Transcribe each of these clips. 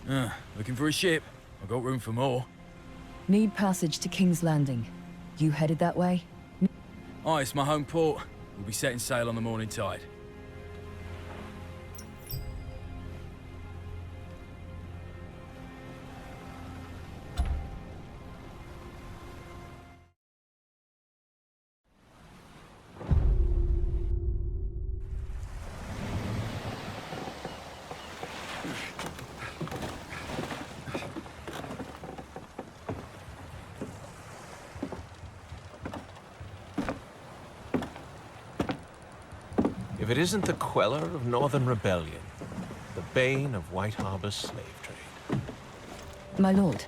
Looking for a ship. I've got room for more. Need passage to King's Landing. You headed that way? Oh, it's my home port. We'll be setting sail on the morning tide. If it isn't the queller of Northern Rebellion, the bane of White Harbor's slave trade. My lord.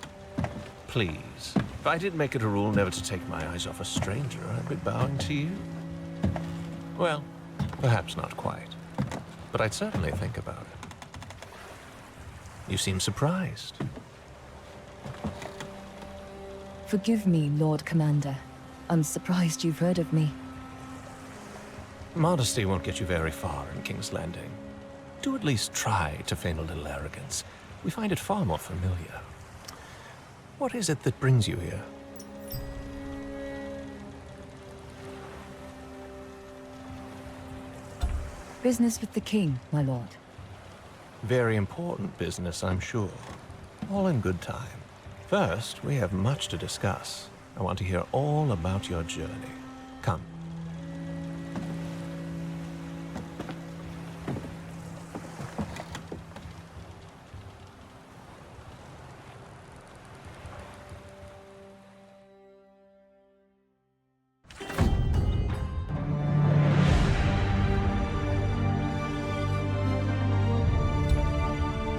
Please, if I did make it a rule never to take my eyes off a stranger, I'd be bowing to you. Well, perhaps not quite, but I'd certainly think about it. You seem surprised. Forgive me, Lord Commander. I'm surprised you've heard of me. Modesty won't get you very far in King's Landing. Do at least try to feign a little arrogance. We find it far more familiar. What is it that brings you here? Business with the king, my lord. Very important business, I'm sure. All in good time. First, we have much to discuss. I want to hear all about your journey. Come.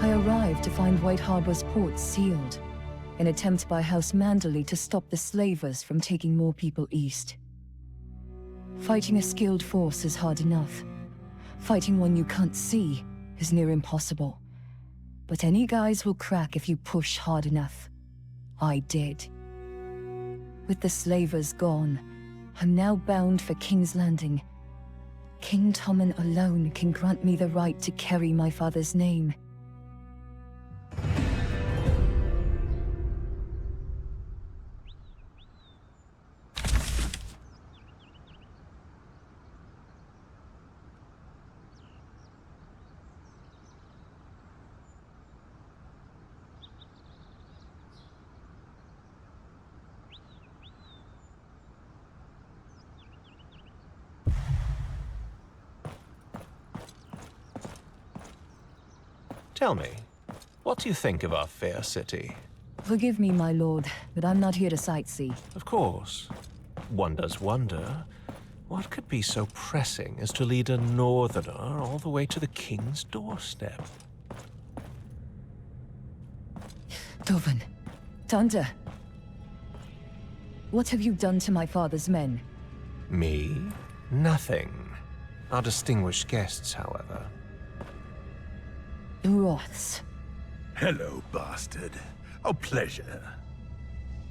I arrived to find White Harbor's port sealed. An attempt by House Manderley to stop the slavers from taking more people east. Fighting a skilled force is hard enough. Fighting one you can't see is near impossible. But any guys will crack if you push hard enough. I did. With the slavers gone, I'm now bound for King's Landing. King Tommen alone can grant me the right to carry my father's name. Tell me, what do you think of our fair city? Forgive me, my lord, but I'm not here to sightsee. Of course. One does wonder, what could be so pressing as to lead a northerner all the way to the king's doorstep? Dovan. Thunder. What have you done to my father's men? Me? Nothing. Our distinguished guests, however. Roths. Hello, bastard. A pleasure.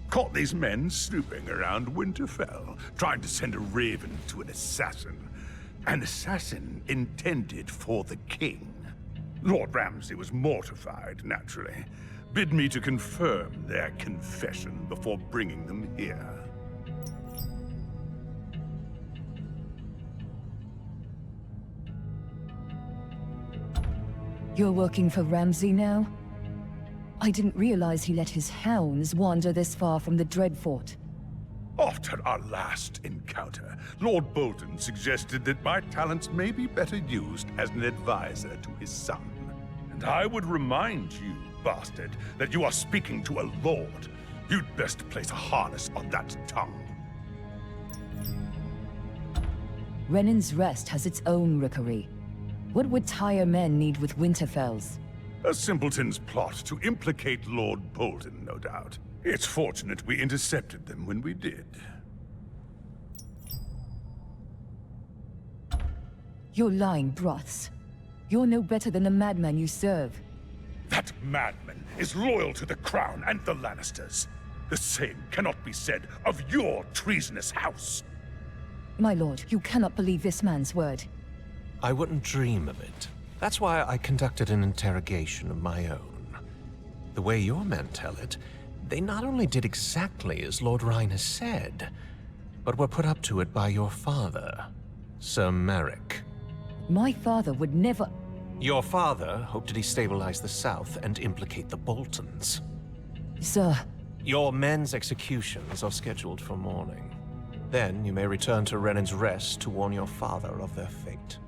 Caught these men snooping around Winterfell, trying to send a raven to an assassin. An assassin intended for the king. Lord Ramsay was mortified, naturally. Bid me to confirm their confession before bringing them here. You're working for Ramsay now? I didn't realize he let his hounds wander this far from the Dreadfort. After our last encounter, Lord Bolton suggested that my talents may be better used as an advisor to his son. And I would remind you, bastard, that you are speaking to a lord. You'd best place a harness on that tongue. Renan's Rest has its own rookery. What would Tyre men need with Winterfells? A simpleton's plot to implicate Lord Bolton, no doubt. It's fortunate we intercepted them when we did. You're lying, Broths. You're no better than the madman you serve. That madman is loyal to the crown and the Lannisters. The same cannot be said of your treasonous house. My lord, you cannot believe this man's word. I wouldn't dream of it. That's why I conducted an interrogation of my own. The way your men tell it, they not only did exactly as Lord Rhine has said, but were put up to it by your father, Sir Merrick. My father would never... Your father hoped to destabilize the South and implicate the Boltons. Sir, Your men's executions are scheduled for morning. Then you may return to Renan's Rest to warn your father of their fate.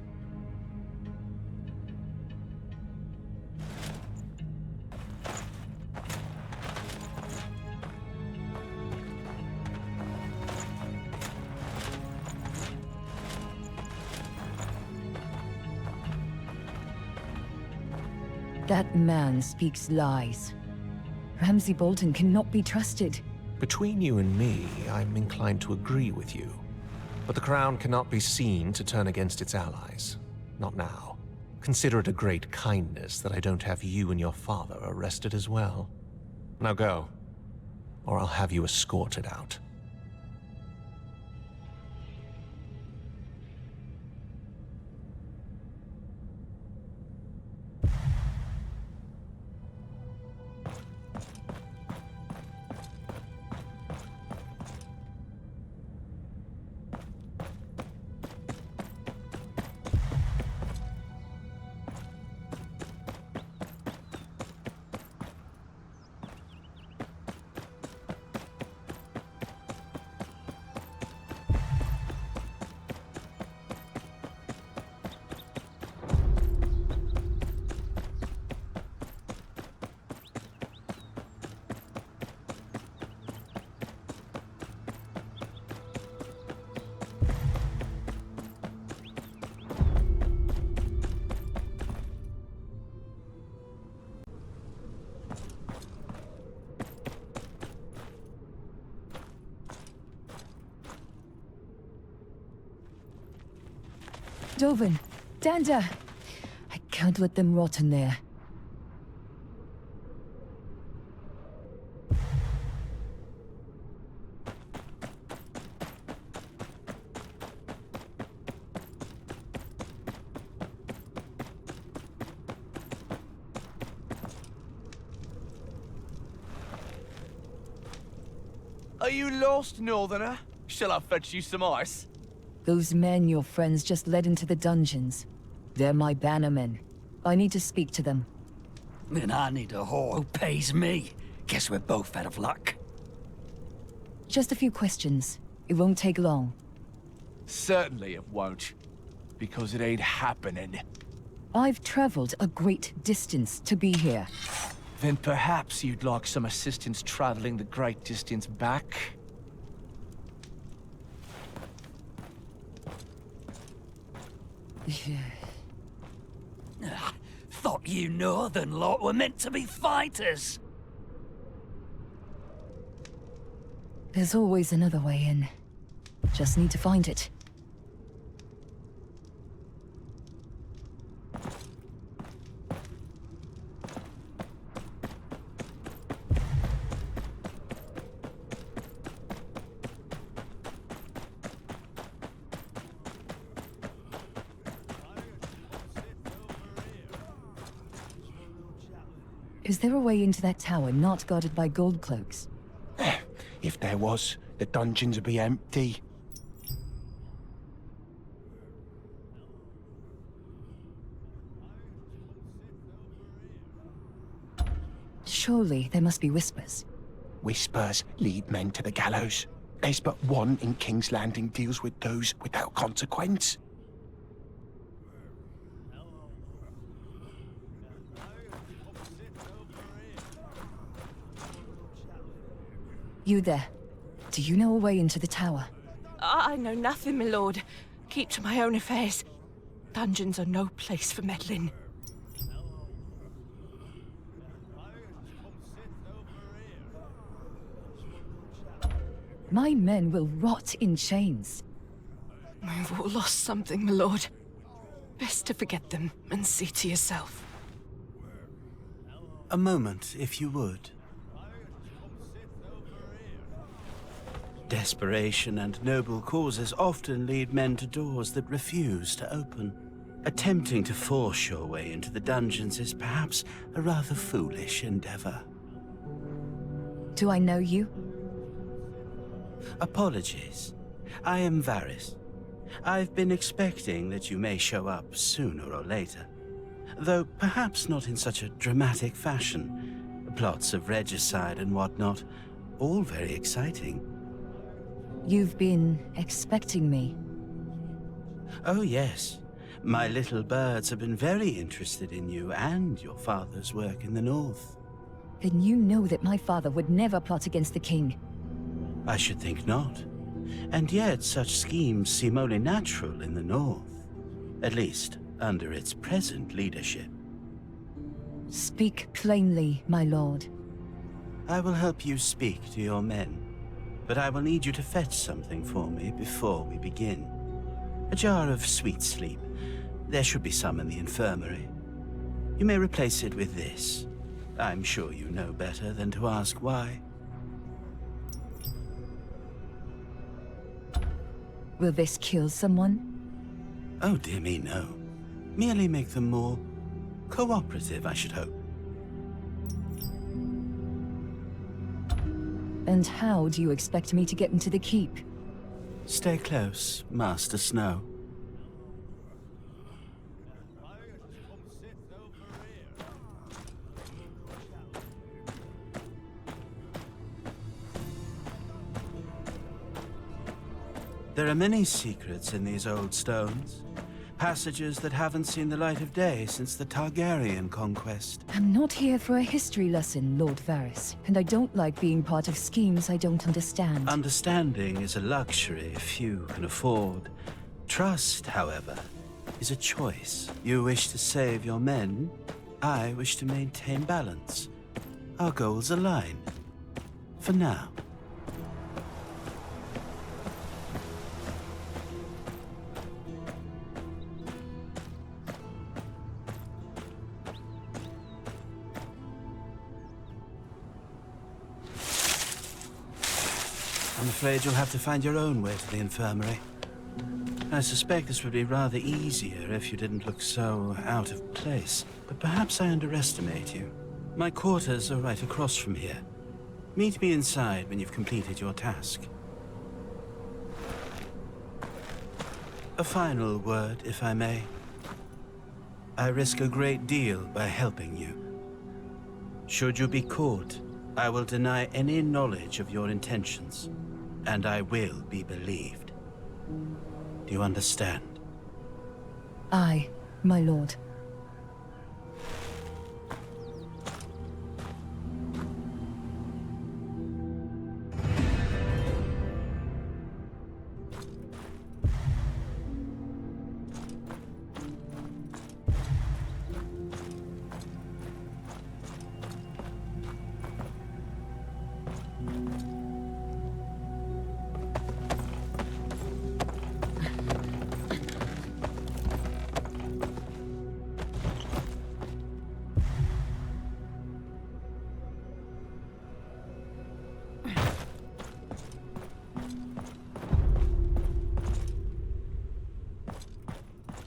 that man speaks lies. Ramsay Bolton cannot be trusted. Between you and me, I'm inclined to agree with you. But the Crown cannot be seen to turn against its allies. Not now. Consider it a great kindness that I don't have you and your father arrested as well. Now go, or I'll have you escorted out. Dovin, Danda! I can't let them rot in there. Are you lost, Northerner? Shall I fetch you some ice? Those men your friends just led into the dungeons. They're my bannermen. I need to speak to them. Then I need a whore who pays me. Guess we're both out of luck. Just a few questions. It won't take long. Certainly it won't. Because it ain't happening. I've traveled a great distance to be here. Then perhaps you'd like some assistance traveling the great distance back? Thought you northern lot were meant to be fighters. There's always another way in. Just need to find it. Is there a way into that tower not guarded by gold cloaks? If there was, the dungeons would be empty. Surely there must be whispers. Whispers lead men to the gallows. There's but one in King's Landing deals with those without consequence. You there. Do you know a way into the tower? I know nothing, my lord. Keep to my own affairs. Dungeons are no place for meddling. My men will rot in chains. We've all lost something, my lord. Best to forget them and see to yourself. A moment, if you would. Desperation and noble causes often lead men to doors that refuse to open. Attempting to force your way into the dungeons is perhaps a rather foolish endeavor. Do I know you? Apologies. I am Varys. I've been expecting that you may show up sooner or later. Though perhaps not in such a dramatic fashion. Plots of regicide and whatnot. All very exciting. You've been expecting me. Oh yes. My little birds have been very interested in you and your father's work in the north. Then you know that my father would never plot against the king. I should think not. And yet such schemes seem only natural in the north. At least, under its present leadership. Speak plainly, my lord. I will help you speak to your men. But I will need you to fetch something for me before we begin. A jar of sweet sleep. There should be some in the infirmary. You may replace it with this. I'm sure you know better than to ask why. Will this kill someone? Oh dear me, no. Merely make them more cooperative, I should hope. And how do you expect me to get into the keep? Stay close, Master Snow. There are many secrets in these old stones. Passages that haven't seen the light of day since the Targaryen conquest. I'm not here for a history lesson, Lord Varys, and I don't like being part of schemes I don't understand. Understanding is a luxury few can afford. Trust, however, is a choice. You wish to save your men. I wish to maintain balance. Our goals align. For now. I'm afraid you'll have to find your own way to the infirmary. I suspect this would be rather easier if you didn't look so out of place. But perhaps I underestimate you. My quarters are right across from here. Meet me inside when you've completed your task. A final word, if I may. I risk a great deal by helping you. Should you be caught, I will deny any knowledge of your intentions. And I will be believed. Do you understand? Aye, my lord.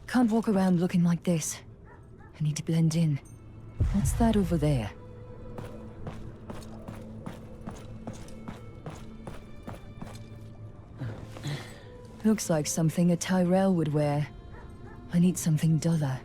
Can't walk around looking like this. I need to blend in. What's that over there? Looks like something a Tyrell would wear. I need something duller.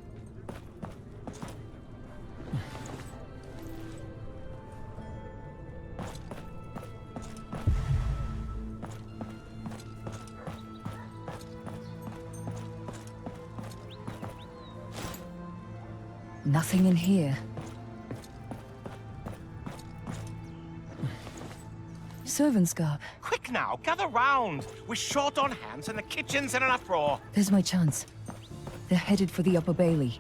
Nothing in here. Servant's garb. Quick now, gather round! We're short on hands and the kitchen's in an uproar. There's my chance. They're headed for the Upper Bailey.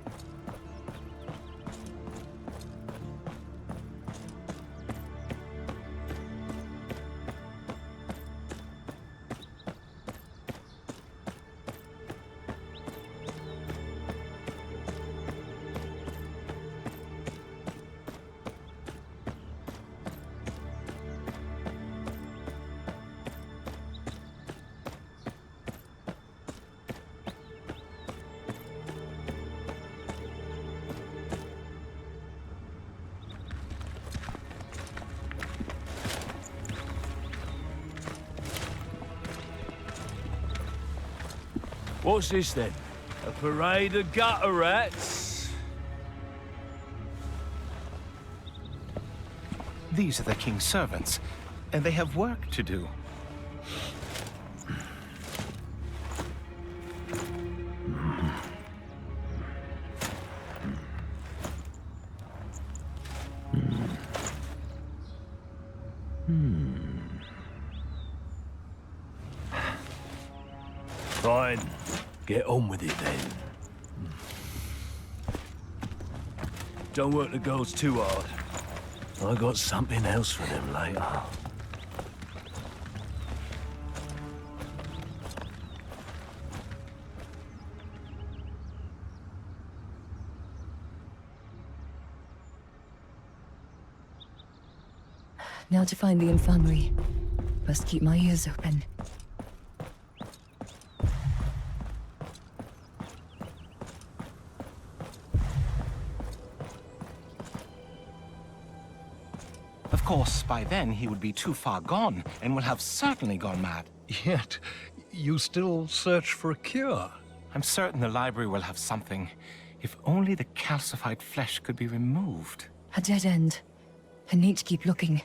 What's this then? A parade of gutter rats? These are the king's servants, and they have work to do. Fine. Get on with it then. Don't work the girls too hard. I got something else for them later. Now to find the infirmary. Must keep my ears open. Of course, by then he would be too far gone and will have certainly gone mad. Yet, you still search for a cure. I'm certain the library will have something. If only the calcified flesh could be removed. A dead end. I need to keep looking.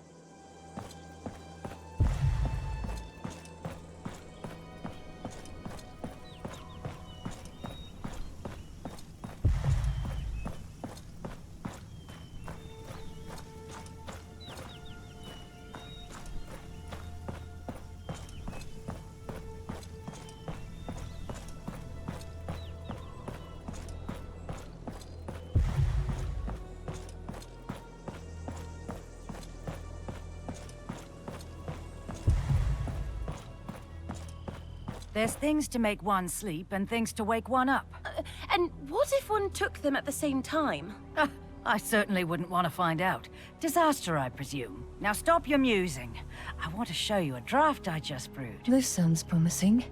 There's things to make one sleep and things to wake one up. And what if one took them at the same time? I certainly wouldn't want to find out. Disaster, I presume. Now stop your musing. I want to show you a draft I just brewed. This sounds promising.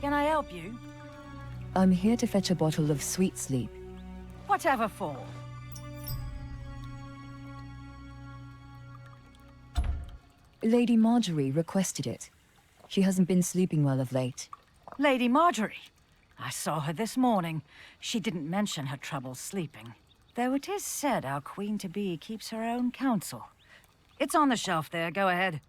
Can I help you? I'm here to fetch a bottle of sweet sleep. Whatever for. Lady Marjorie requested it. She hasn't been sleeping well of late. Lady Marjorie. I saw her this morning. She didn't mention her trouble sleeping. Though it is said our queen-to-be keeps her own counsel. It's on the shelf there. Go ahead.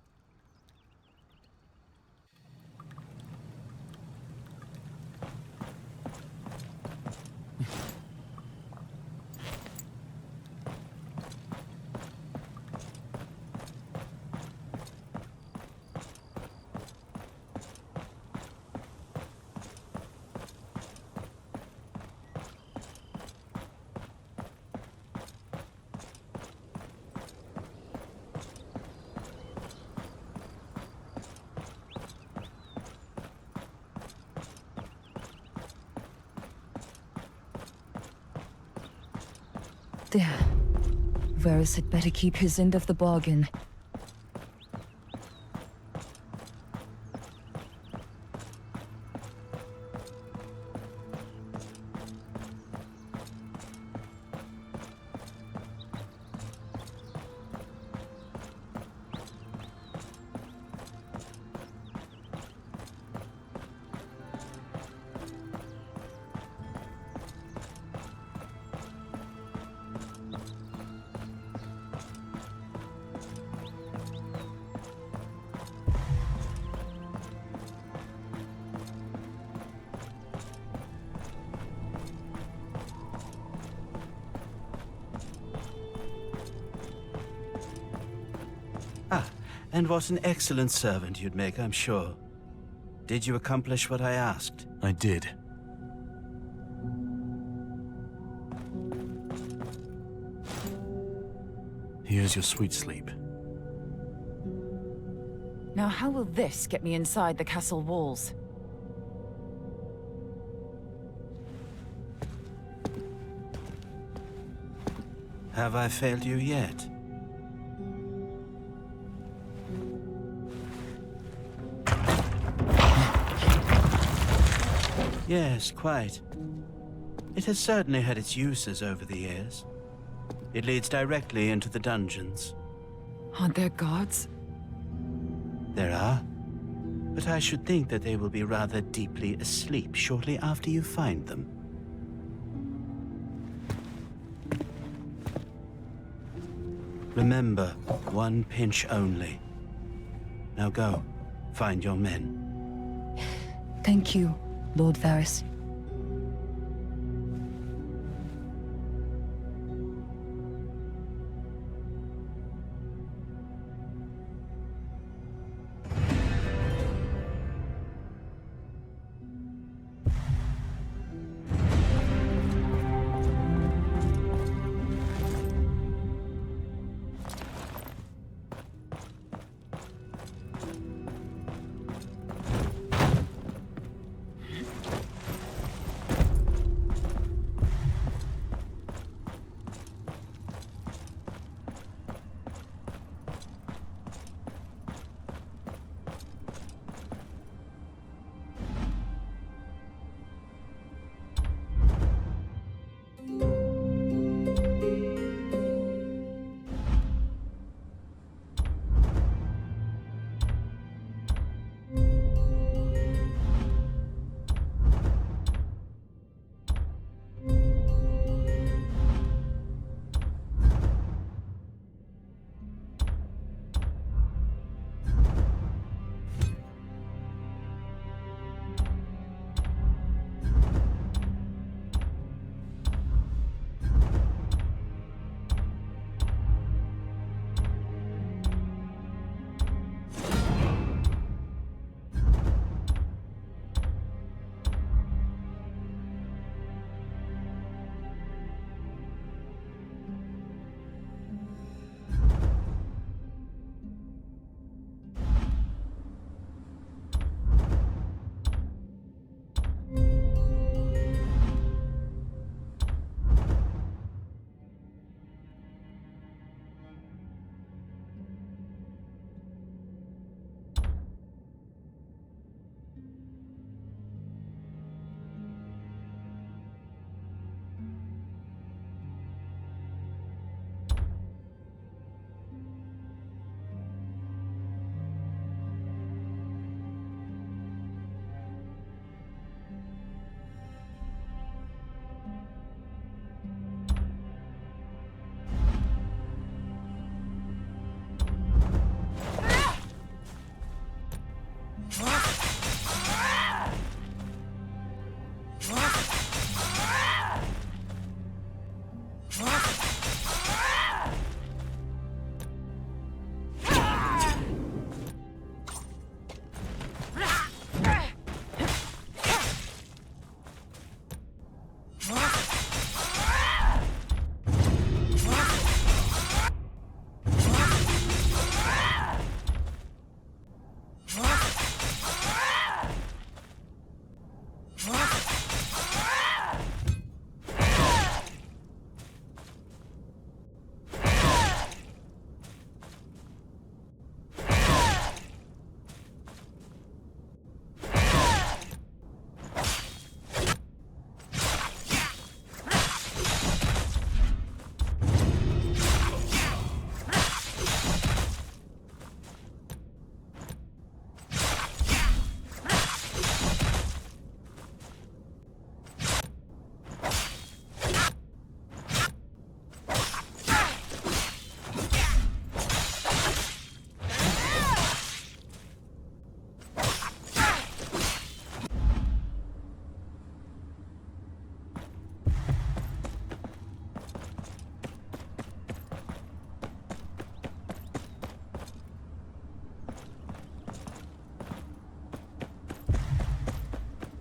There. Varys had better keep his end of the bargain. And what an excellent servant you'd make, I'm sure. Did you accomplish what I asked? I did. Here's your sweet sleep. Now how will this get me inside the castle walls? Have I failed you yet? Yes, quite. It has certainly had its uses over the years. It leads directly into the dungeons. Aren't there guards? There are. But I should think that they will be rather deeply asleep shortly after you find them. Remember, one pinch only. Now go, find your men. Thank you, Lord Varys.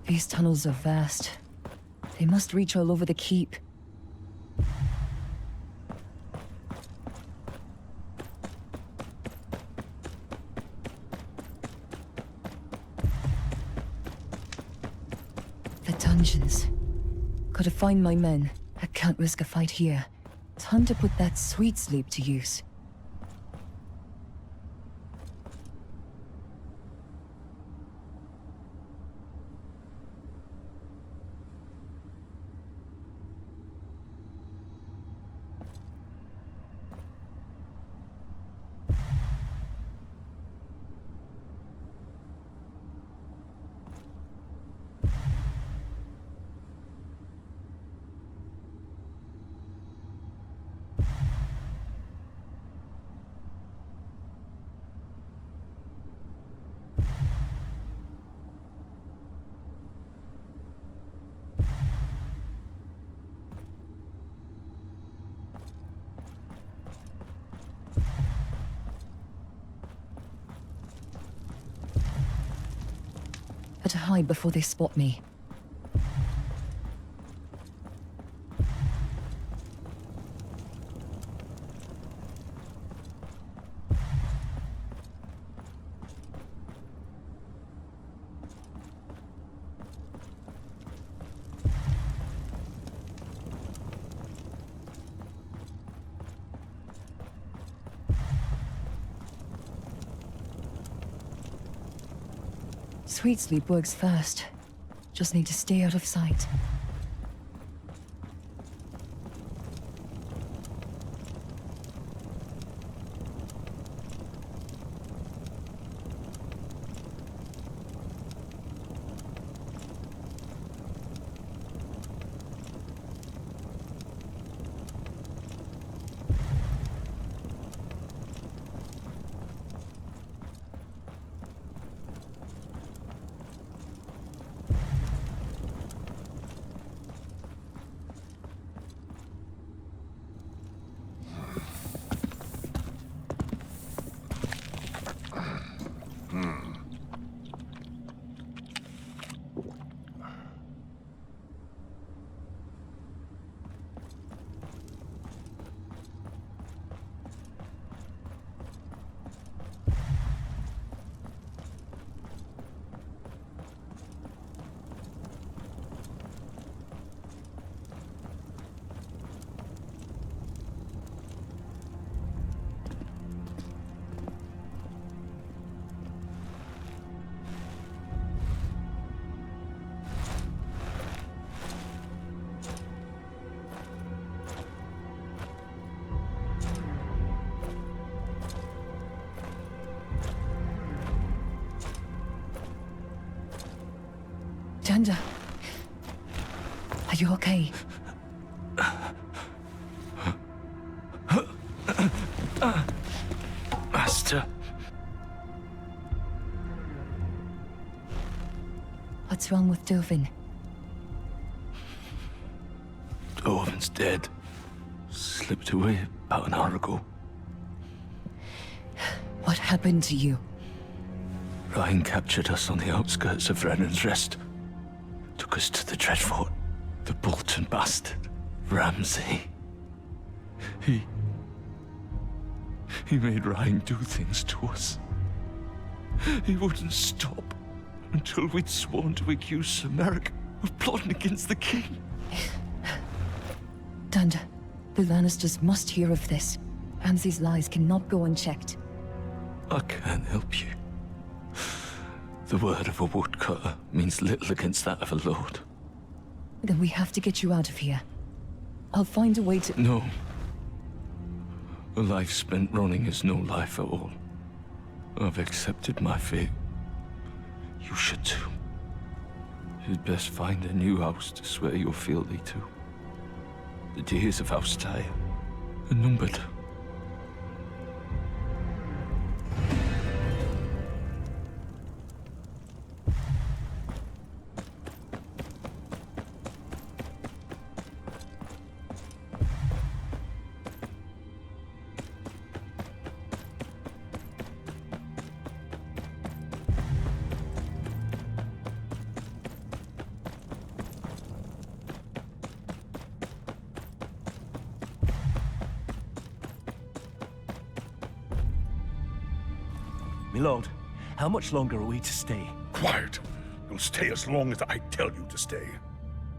These tunnels are vast. They must reach all over the keep. The dungeons. Gotta find my men. I can't risk a fight here. Time to put that sweet sleep to use. hide before they spot me. Sweet sleep works fast. Just need to stay out of sight. Janda, are you okay? Master. What's wrong with Dovin? Orvan's dead. Slipped away about an hour ago. What happened to you? Ryan captured us on the outskirts of Brennan's Rest. Took us to the Dreadfort. The Bolton bastard, Ramsay. He made Ryan do things to us. He wouldn't stop until we'd sworn to accuse Sir Merrick of plotting against the king. Danda, the Lannisters must hear of this. Ramsay's lies cannot go unchecked. I can't help you. The word of a woodcutter means little against that of a lord. Then we have to get you out of here. I'll find a way to— No. A life spent running is no life at all. I've accepted my fate. You should too. You'd best find a new house to swear your fealty to. The days of House Tyre are numbered. My lord, how much longer are we to stay? Quiet. You'll stay as long as I tell you to stay.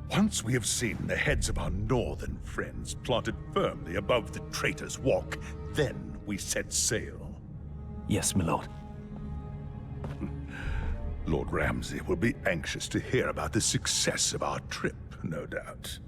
Once we have seen the heads of our northern friends planted firmly above the Traitor's Walk, then we set sail. Yes, my lord. Lord Ramsay will be anxious to hear about the success of our trip, no doubt.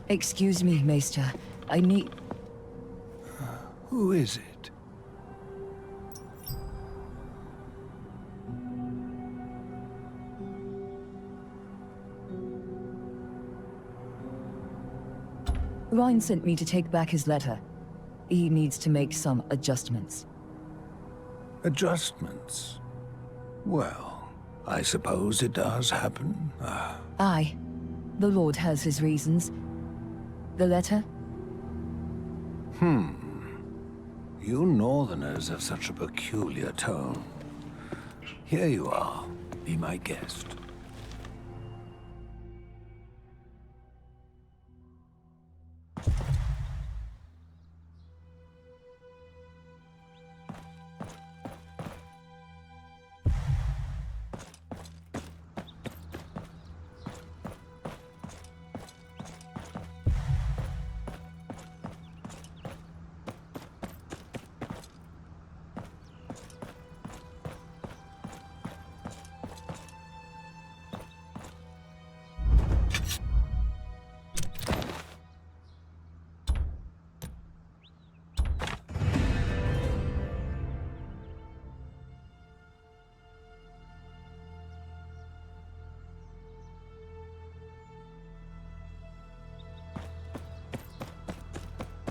Excuse me, Maester. I need... Who is it? Ryan sent me to take back his letter. He needs to make some adjustments. Adjustments? Well, I suppose it does happen. Aye. The Lord has his reasons. The letter? You Northerners have such a peculiar tone. Here you are. Be my guest.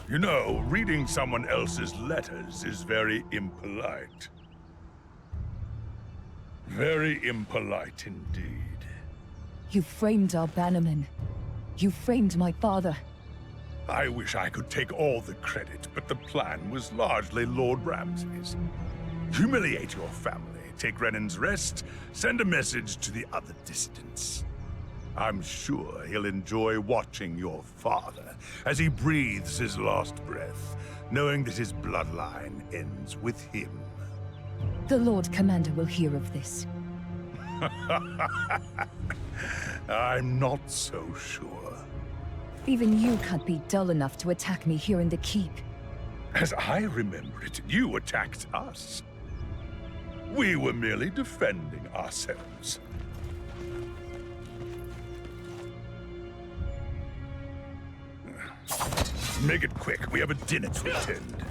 You know, reading someone else's letters is very impolite. Very impolite indeed. You framed our bannermen. You framed my father. I wish I could take all the credit, but the plan was largely Lord Ramsay's. Humiliate your family, take Renan's rest, send a message to the other dissidents. I'm sure he'll enjoy watching your father as he breathes his last breath, knowing that his bloodline ends with him. The Lord Commander will hear of this. I'm not so sure. Even you can't be dull enough to attack me here in the keep. As I remember it, you attacked us. We were merely defending ourselves. Make it quick. We have a dinner to attend.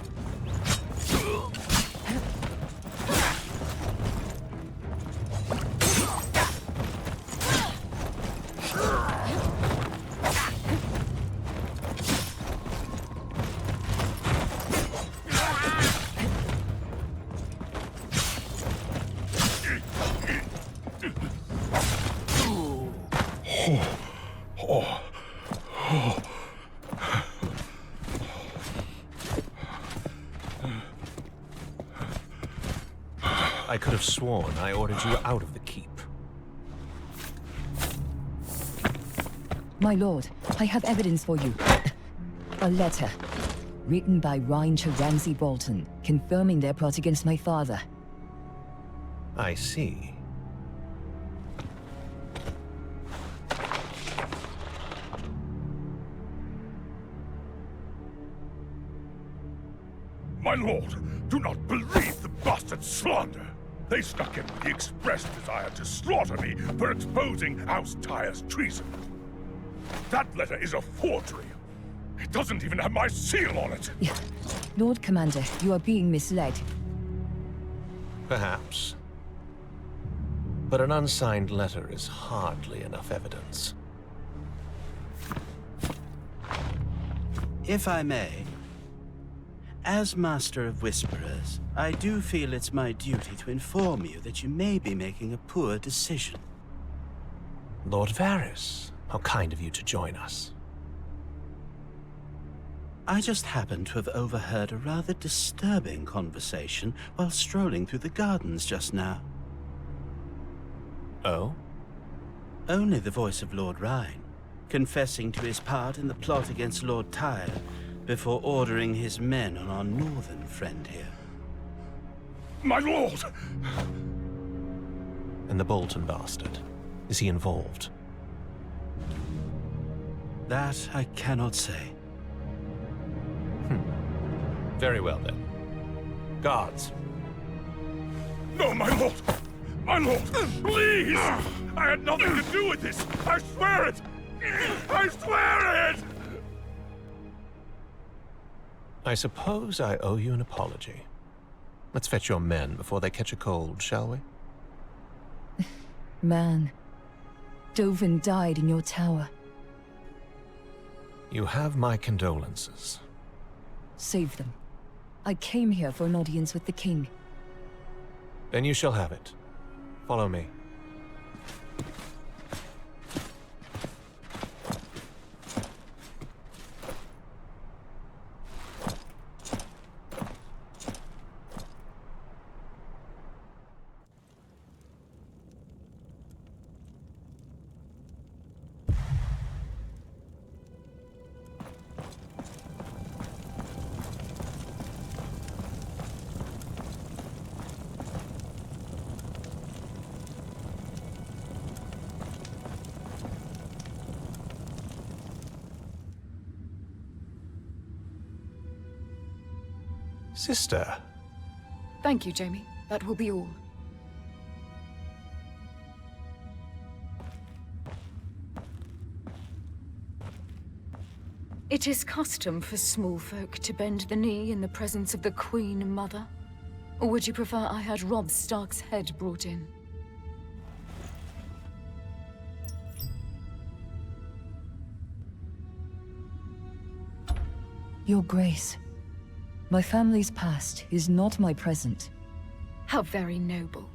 I could have sworn I ordered you out of the keep. My lord, I have evidence for you. A letter. Written by Ryan to Ramsay Bolton, confirming their plot against my father. I see. My lord, do not believe the bastard slander. They snuck in with the express desire to slaughter me for exposing House Tyre's treason. That letter is a forgery. It doesn't even have my seal on it. Lord Commander, you are being misled. Perhaps. But an unsigned letter is hardly enough evidence. If I may, as Master of Whisperers, I do feel it's my duty to inform you that you may be making a poor decision. Lord Varys, how kind of you to join us. I just happened to have overheard a rather disturbing conversation while strolling through the gardens just now. Oh? Only the voice of Lord Rhine, confessing to his part in the plot against Lord Tyre, before ordering his men on our northern friend here. My lord! And the Bolton bastard, is he involved? That I cannot say. Very well then. Guards. No, my lord! My lord, please! I had nothing to do with this! I swear it! I swear it! I suppose I owe you an apology. Let's fetch your men before they catch a cold, shall we? Man, Dovin died in your tower. You have my condolences. Save them. I came here for an audience with the king. Then you shall have it. Follow me. Sister. Thank you, Jamie. That will be all. It is custom for small folk to bend the knee in the presence of the Queen Mother. Or would you prefer I had Robb Stark's head brought in? Your Grace, my family's past is not my present. How very noble.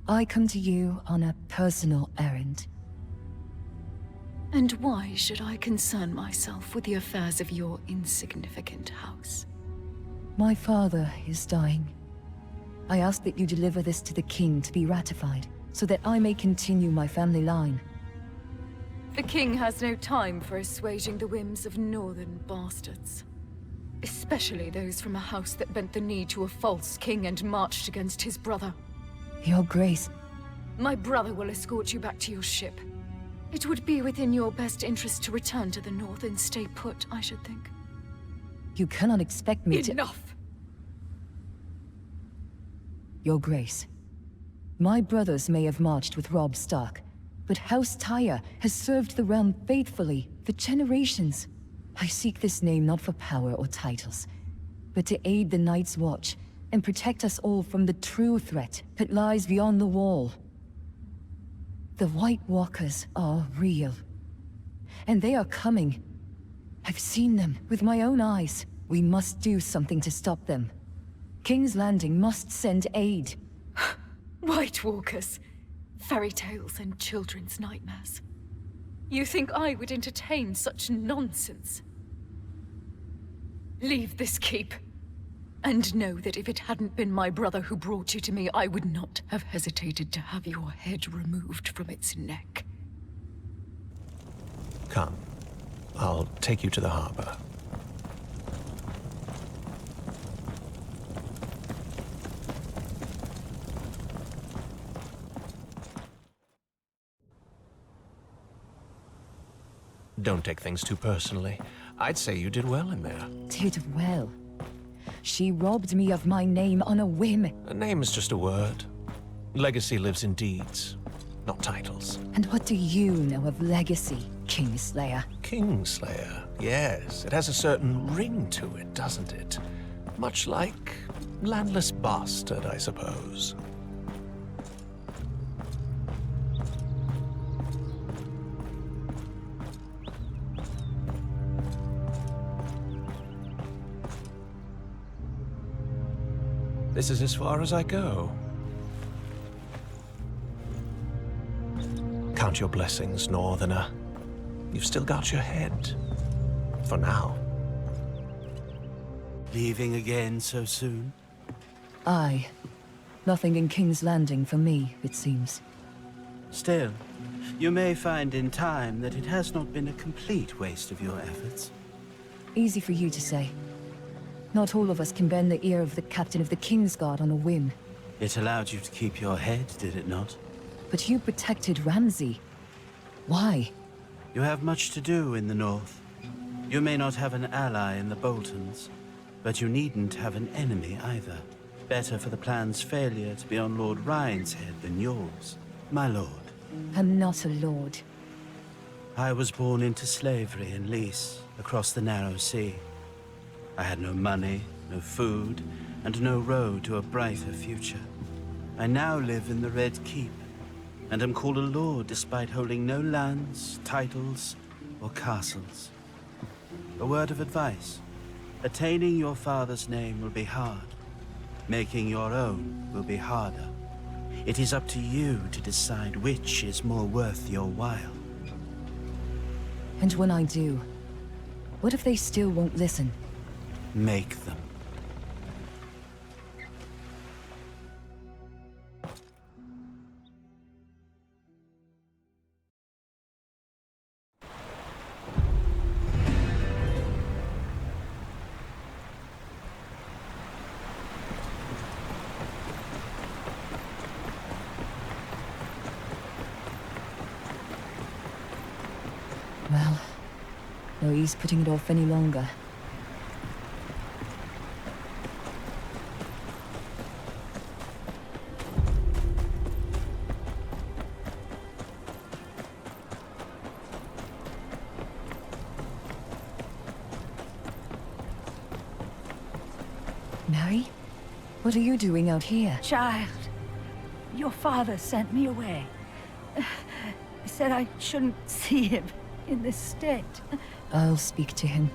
I come to you on a personal errand. And why should I concern myself with the affairs of your insignificant house? My father is dying. I ask that you deliver this to the king to be ratified, so that I may continue my family line. The king has no time for assuaging the whims of northern bastards. Especially those from a house that bent the knee to a false king and marched against his brother. Your Grace. My brother will escort you back to your ship. It would be within your best interest to return to the north and stay put, I should think. You cannot expect me to— Enough! Your Grace. My brothers may have marched with Robb Stark, but House Tyre has served the realm faithfully for generations. I seek this name not for power or titles, but to aid the Night's Watch and protect us all from the true threat that lies beyond the wall. The White Walkers are real, and they are coming. I've seen them with my own eyes. We must do something to stop them. King's Landing must send aid. White Walkers, fairy tales and children's nightmares. You think I would entertain such nonsense? Leave this keep. And know that if it hadn't been my brother who brought you to me, I would not have hesitated to have your head removed from its neck. Come. I'll take you to the harbor. Don't take things too personally. I'd say you did well in there. Did well. She robbed me of my name on a whim. A name is just a word. Legacy lives in deeds, not titles. And what do you know of legacy, Kingslayer? Kingslayer, yes. It has a certain ring to it, doesn't it? Much like landless bastard, I suppose. This is as far as I go. Count your blessings, Northerner. You've still got your head. For now. Leaving again so soon? Aye. Nothing in King's Landing for me, it seems. Still, you may find in time that it has not been a complete waste of your efforts. Easy for you to say. Not all of us can bend the ear of the captain of the Kingsguard on a whim. It allowed you to keep your head, did it not? But you protected Ramsay. Why? You have much to do in the north. You may not have an ally in the Boltons, but you needn't have an enemy either. Better for the plan's failure to be on Lord Ryan's head than yours, my lord. I'm not a lord. I was born into slavery in Lys, across the narrow sea. I had no money, no food, and no road to a brighter future. I now live in the Red Keep, and am called a lord despite holding no lands, titles, or castles. A word of advice. Attaining your father's name will be hard. Making your own will be harder. It is up to you to decide which is more worth your while. And when I do, what if they still won't listen? Make them. Well, no use putting it off any longer. Mary? What are you doing out here? Child, your father sent me away. Said I shouldn't see him in this state. I'll speak to him.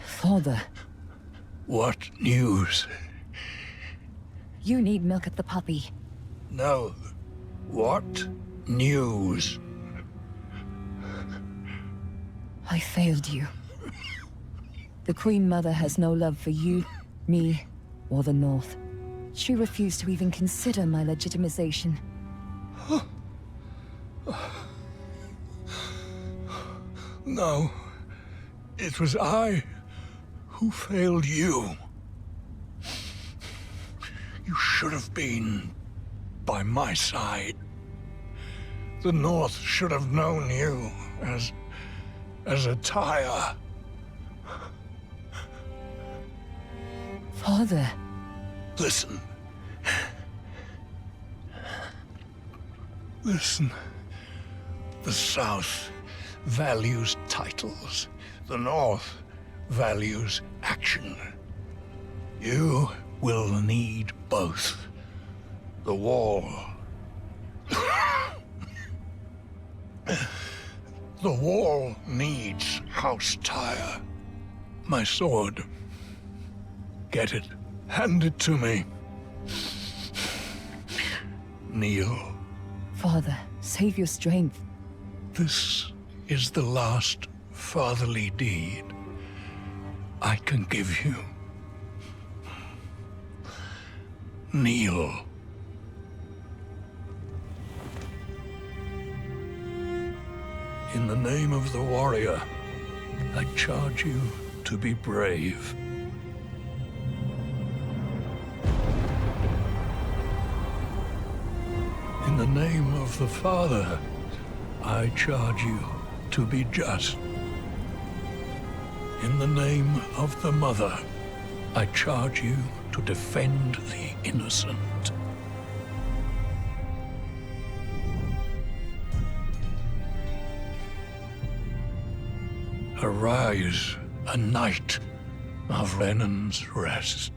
Father. What news? You need milk at the puppy. No. What news? I failed you. The Queen Mother has no love for you, me, or the North. She refused to even consider my legitimization. No. It was I who failed you. You should have been by my side. The North should have known you as a tire. Father. Listen. Listen. The South values titles. The North values action. You will need both. The Wall. The Wall needs House Tyre. My sword. Get it. Hand it to me. Kneel. Father, save your strength. This is the last fatherly deed I can give you. Kneel. In the name of the warrior, I charge you to be brave. In the name of the Father, I charge you to be just. In the name of the Mother, I charge you to defend the innocent. Arise, a knight of Renan's Rest.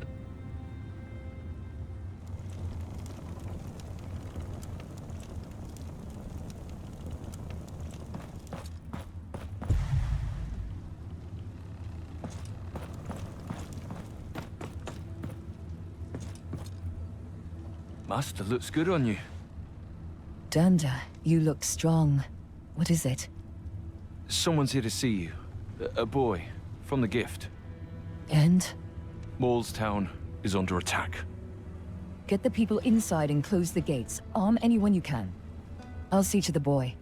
Master looks good on you. Danda, you look strong. What is it? Someone's here to see you. A boy, from the gift. And? Maulstown is under attack. Get the people inside and close the gates. Arm anyone you can. I'll see to the boy.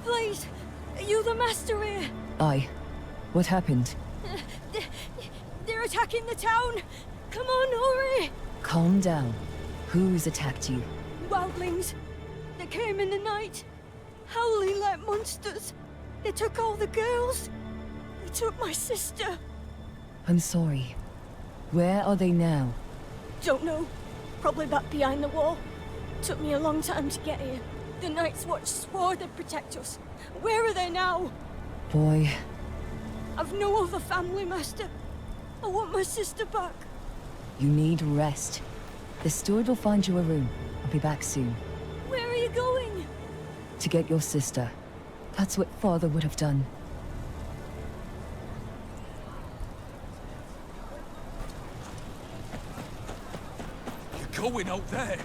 Please, are you the master here? Aye. What happened? They're attacking the town! Come on, hurry! Calm down. Who's attacked you? Wildlings. They came in the night, howling like monsters. They took all the girls. They took my sister. I'm sorry. Where are they now? Don't know. Probably back behind the wall. Took me a long time to get here. The Night's Watch swore they'd protect us. Where are they now? Boy. I've no other family, Master. I want my sister back. You need rest. The steward will find you a room. I'll be back soon. Where are you going? To get your sister. That's what Father would have done. You're going out there.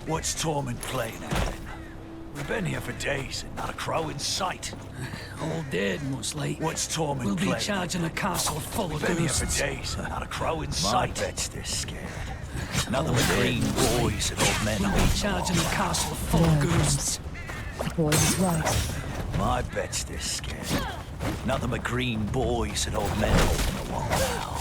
What's Tormund playing at then? We've been here for days and not a crow in sight. All dead, mostly. What's Tormund We'll be playing? charging a castle full of We've been here for ghosts. days and not a crow in My sight. bet's they're scared. Nothing but green boys and old men. We'll be charging a castle full of ghosts. The boy was right. My bet's they're scared. Nothing but green boys and old men holding the wall now.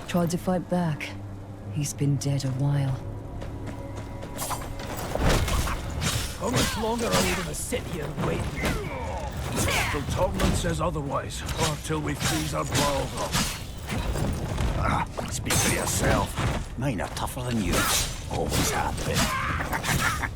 Tried to fight back. He's been dead a while. How much longer are we gonna sit here and wait? Till Tomlin says otherwise, or till we freeze our balls off. Speak for yourself. Mine are tougher than you. Always have been.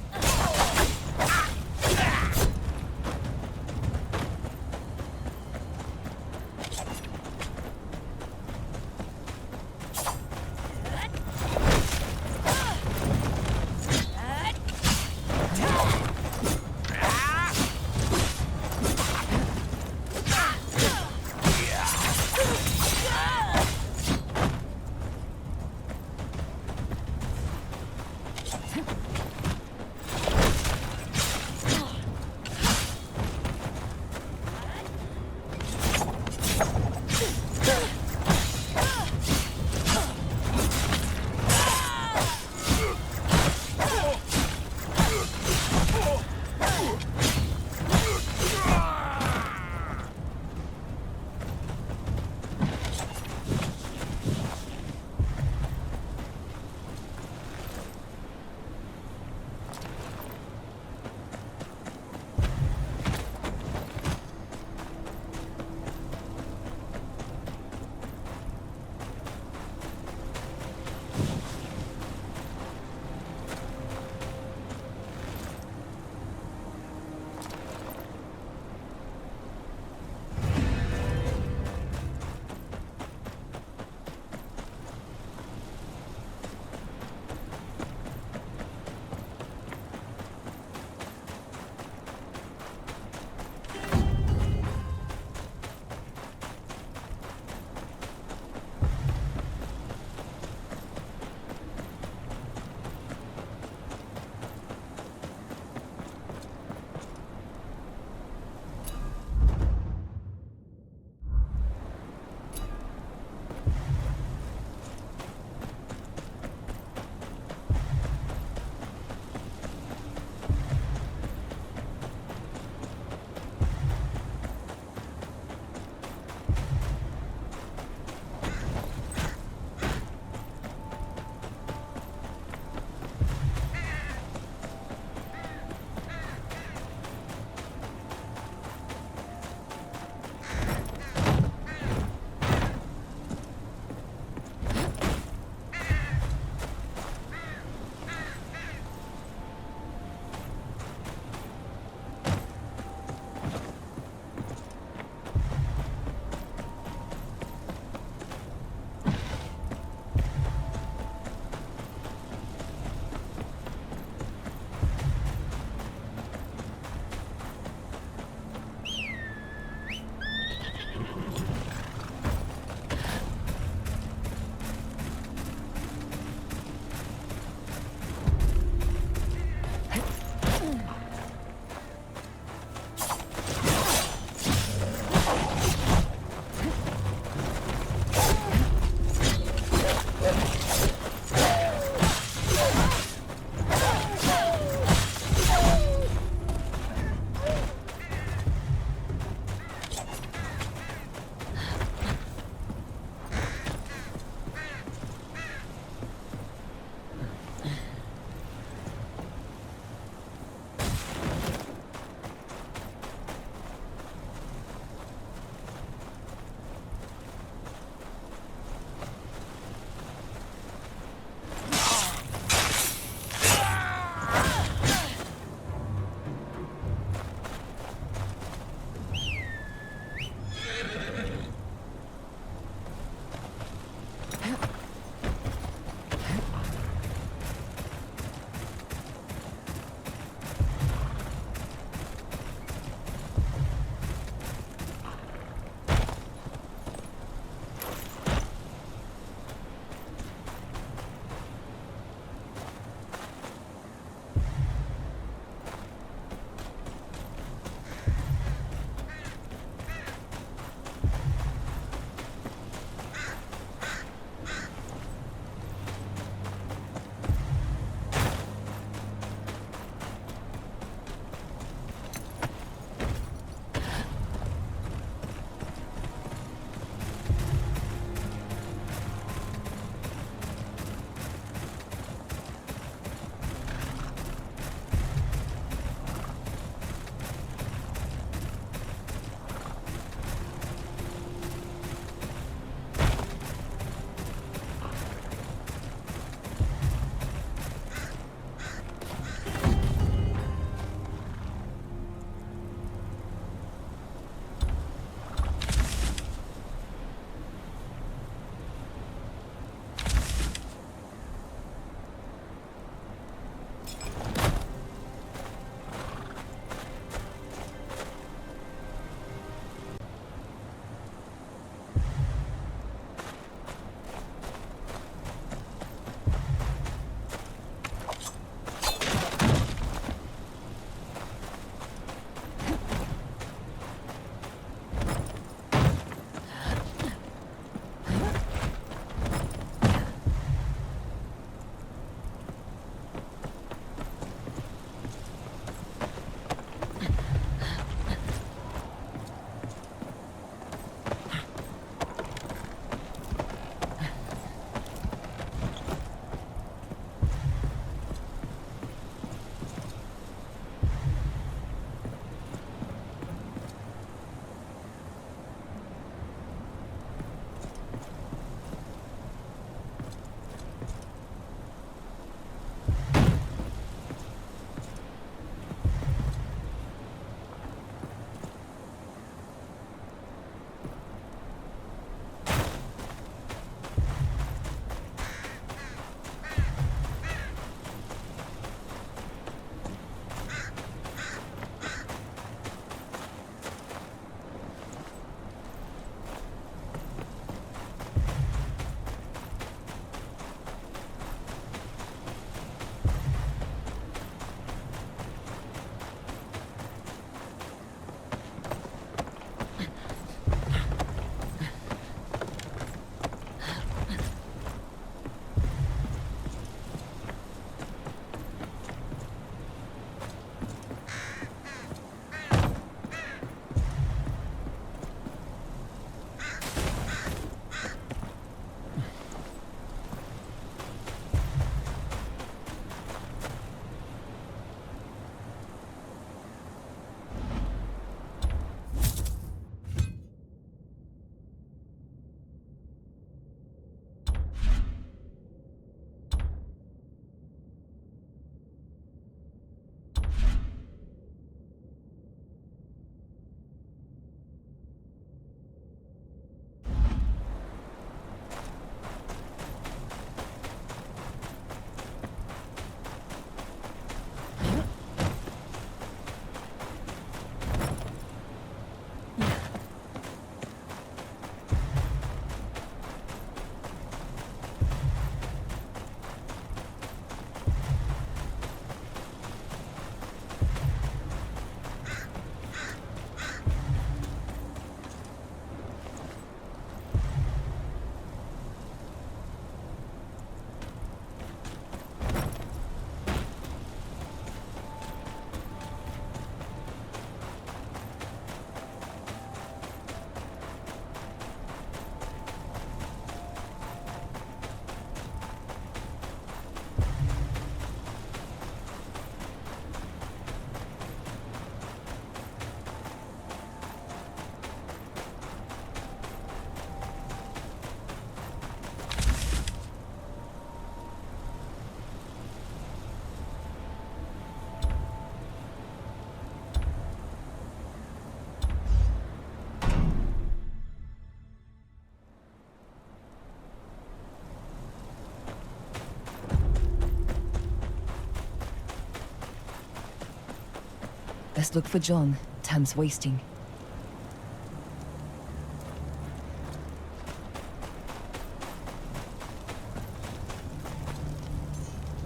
Best look for John. Time's wasting.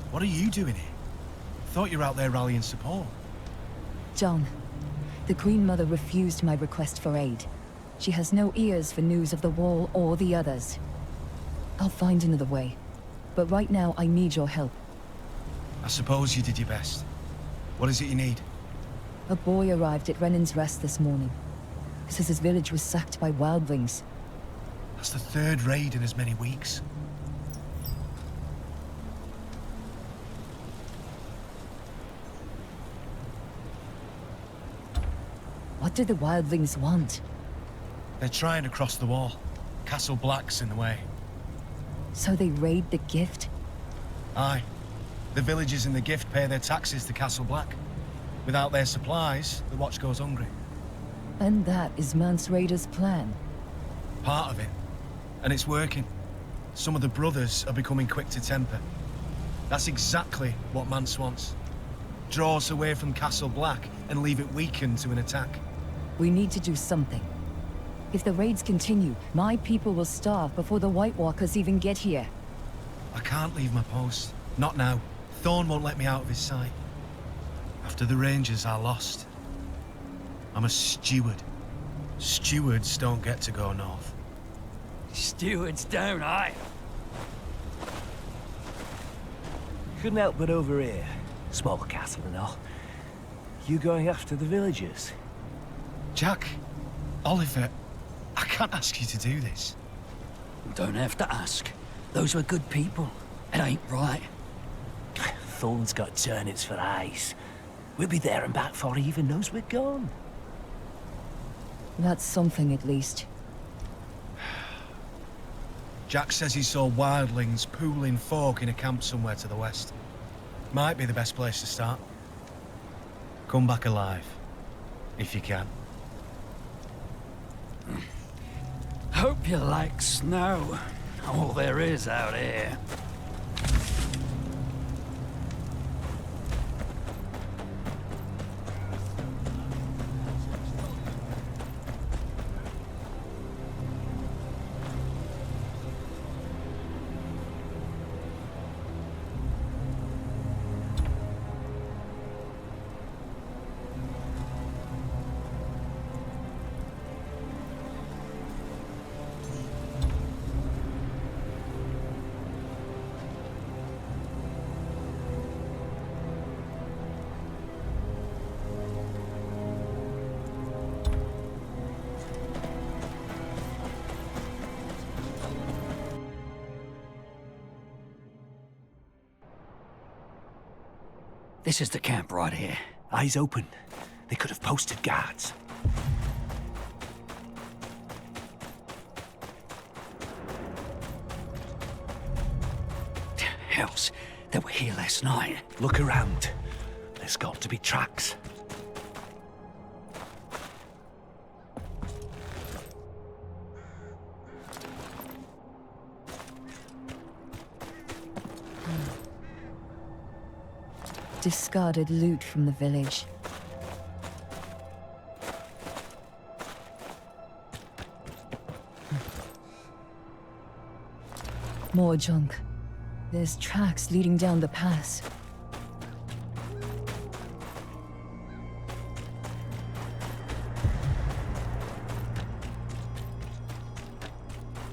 What are you doing here? Thought you were out there rallying support. John, the Queen Mother refused my request for aid. She has no ears for news of the Wall or the others. I'll find another way. But right now, I need your help. I suppose you did your best. What is it you need? A boy arrived at Renan's Rest this morning. Says his village was sacked by wildlings. That's the third raid in as many weeks. What do the wildlings want? They're trying to cross the wall. Castle Black's in the way. So they raid the gift? Aye. The villagers in the gift pay their taxes to Castle Black. Without their supplies, the Watch goes hungry. And that is Mance Raider's plan. Part of it. And it's working. Some of the brothers are becoming quick to temper. That's exactly what Mance wants. Draw us away from Castle Black and leave it weakened to an attack. We need to do something. If the raids continue, my people will starve before the White Walkers even get here. I can't leave my post. Not now. Thorn won't let me out of his sight. After the Rangers are lost. I'm a steward. Stewards don't get to go north. Stewards don't, aye. Couldn't help but overhear. Small castle and all. You going after the villagers? Jack, Oliver, I can't ask you to do this. Don't have to ask. Those were good people. It ain't right. Thorn's got turnips for eyes. We'll be there and back before he even knows we're gone. That's something, at least. Jack says he saw wildlings pooling folk in a camp somewhere to the west. Might be the best place to start. Come back alive, if you can. Hope you like snow. All there is out here. This is the camp right here. Eyes open. They could have posted guards. Hells, they were here last night. Look around. There's got to be tracks. Discarded loot from the village. More junk. There's tracks leading down the pass.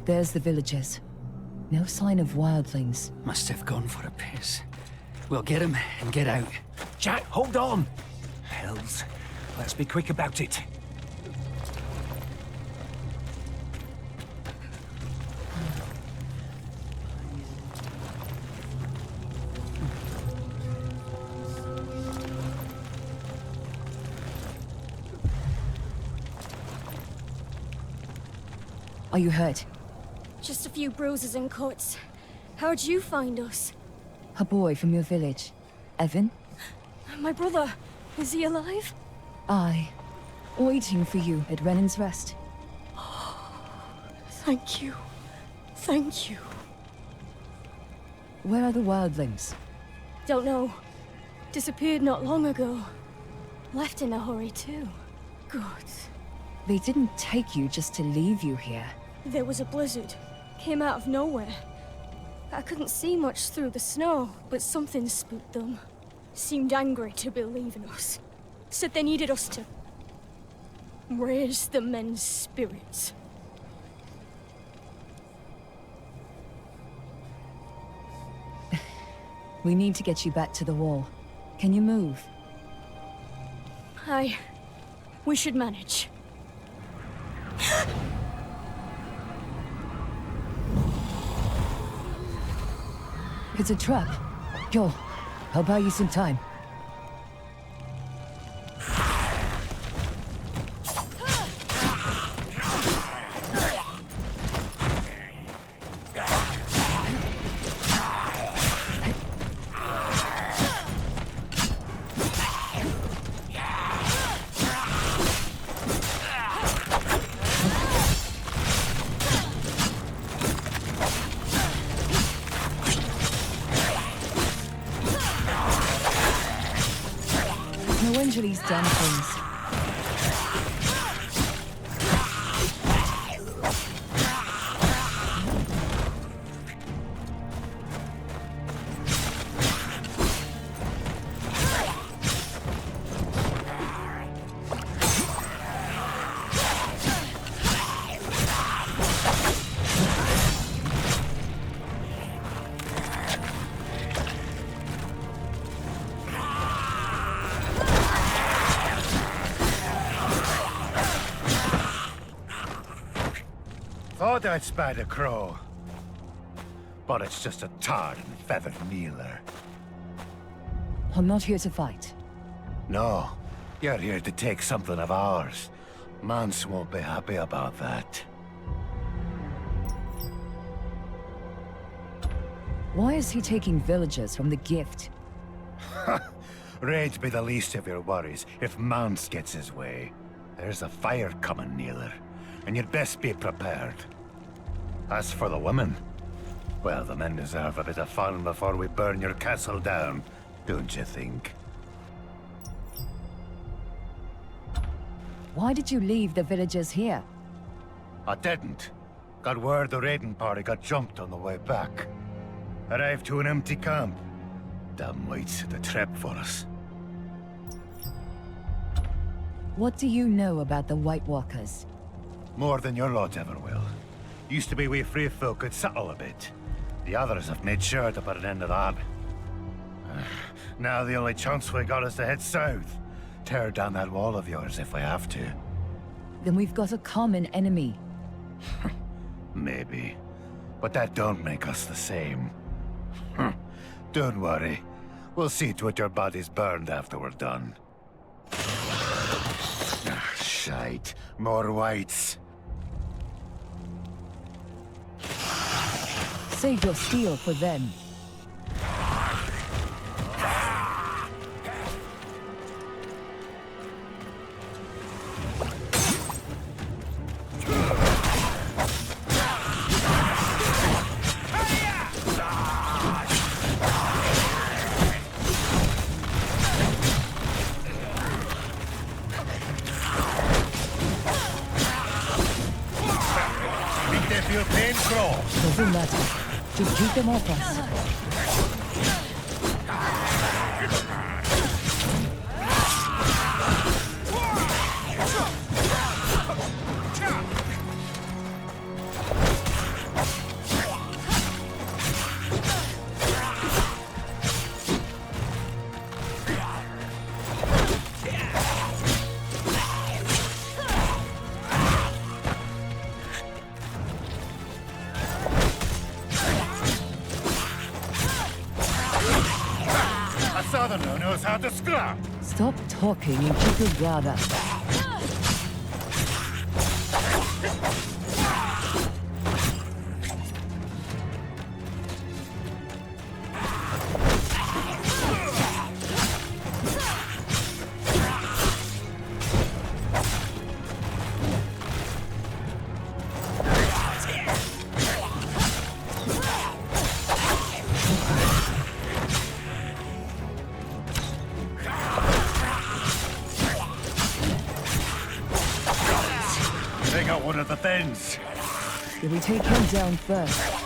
There's the villagers. No sign of wildlings. Must have gone for a piss. We'll get him and get out. Jack, hold on! Hells, let's be quick about it. Are you hurt? Just a few bruises and cuts. How'd you find us? A boy from your village. Evan? My brother. Is he alive? Aye. Waiting for you at Renan's Rest. Thank you. Thank you. Where are the wildlings? Don't know. Disappeared not long ago. Left in a hurry too. Good. They didn't take you just to leave you here. There was a blizzard. Came out of nowhere. I couldn't see much through the snow, but something spooked them. Seemed angry to be leaving us. Said they needed us to raise the men's spirits. We need to get you back to the wall. Can you move? We should manage. It's a trap. Go. I'll buy you some time. No wonder these damn things. Thought I'd spied a crow. But it's just a tarred and feathered kneeler. I'm not here to fight. No, you're here to take something of ours. Mance won't be happy about that. Why is he taking villagers from the gift? Raid'd be the least of your worries if Mance gets his way. There's a fire coming, Kneeler, and you'd best be prepared. As for the women, well, the men deserve a bit of fun before we burn your castle down, don't you think? Why did you leave the villagers here? I didn't. Got word the raiding party got jumped on the way back. Arrived to an empty camp. Damn whites set a trap for us. What do you know about the White Walkers? More than your lot ever will. Used to be we free folk could settle a bit. The others have made sure to put an end to that. Now the only chance we got is to head south. Tear down that wall of yours if we have to. Then we've got a common enemy. Maybe. But that don't make us the same. Don't worry. We'll see to it your body's burned after we're done. Shite. More whites. Save your steel for them. Think they feel pain, Crow? Doesn't matter. Just keep them off us. Southerner knows how to scrap. Stop talking and keep your guard up. one of the things. Did we take him down first?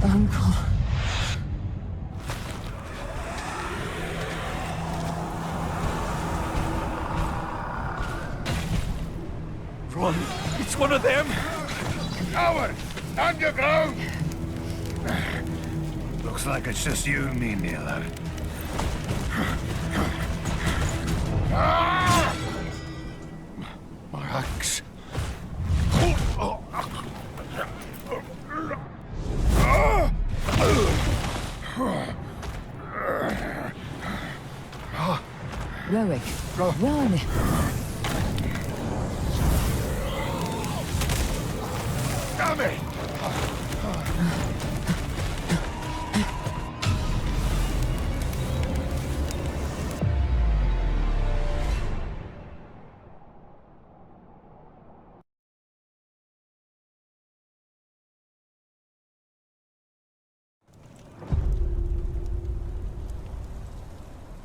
Uncle. Run! It's one of them! Coward! Stand your ground! Looks like it's just you and me, Naylor. My axe. Rowick, run! Damn it!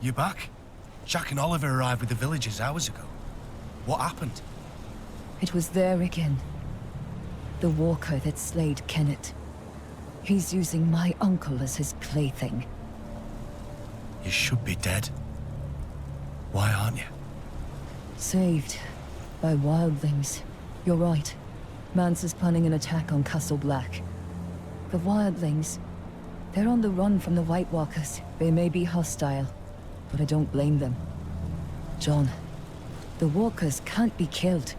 You back? Jack and Oliver arrived with the villagers hours ago. What happened? It was there again. The walker that slayed Kennet. He's using my uncle as his plaything. You should be dead. Why aren't you? Saved by wildlings. You're right. Mance is planning an attack on Castle Black. The wildlings, they're on the run from the White Walkers. They may be hostile, but I don't blame them. John, the walkers can't be killed.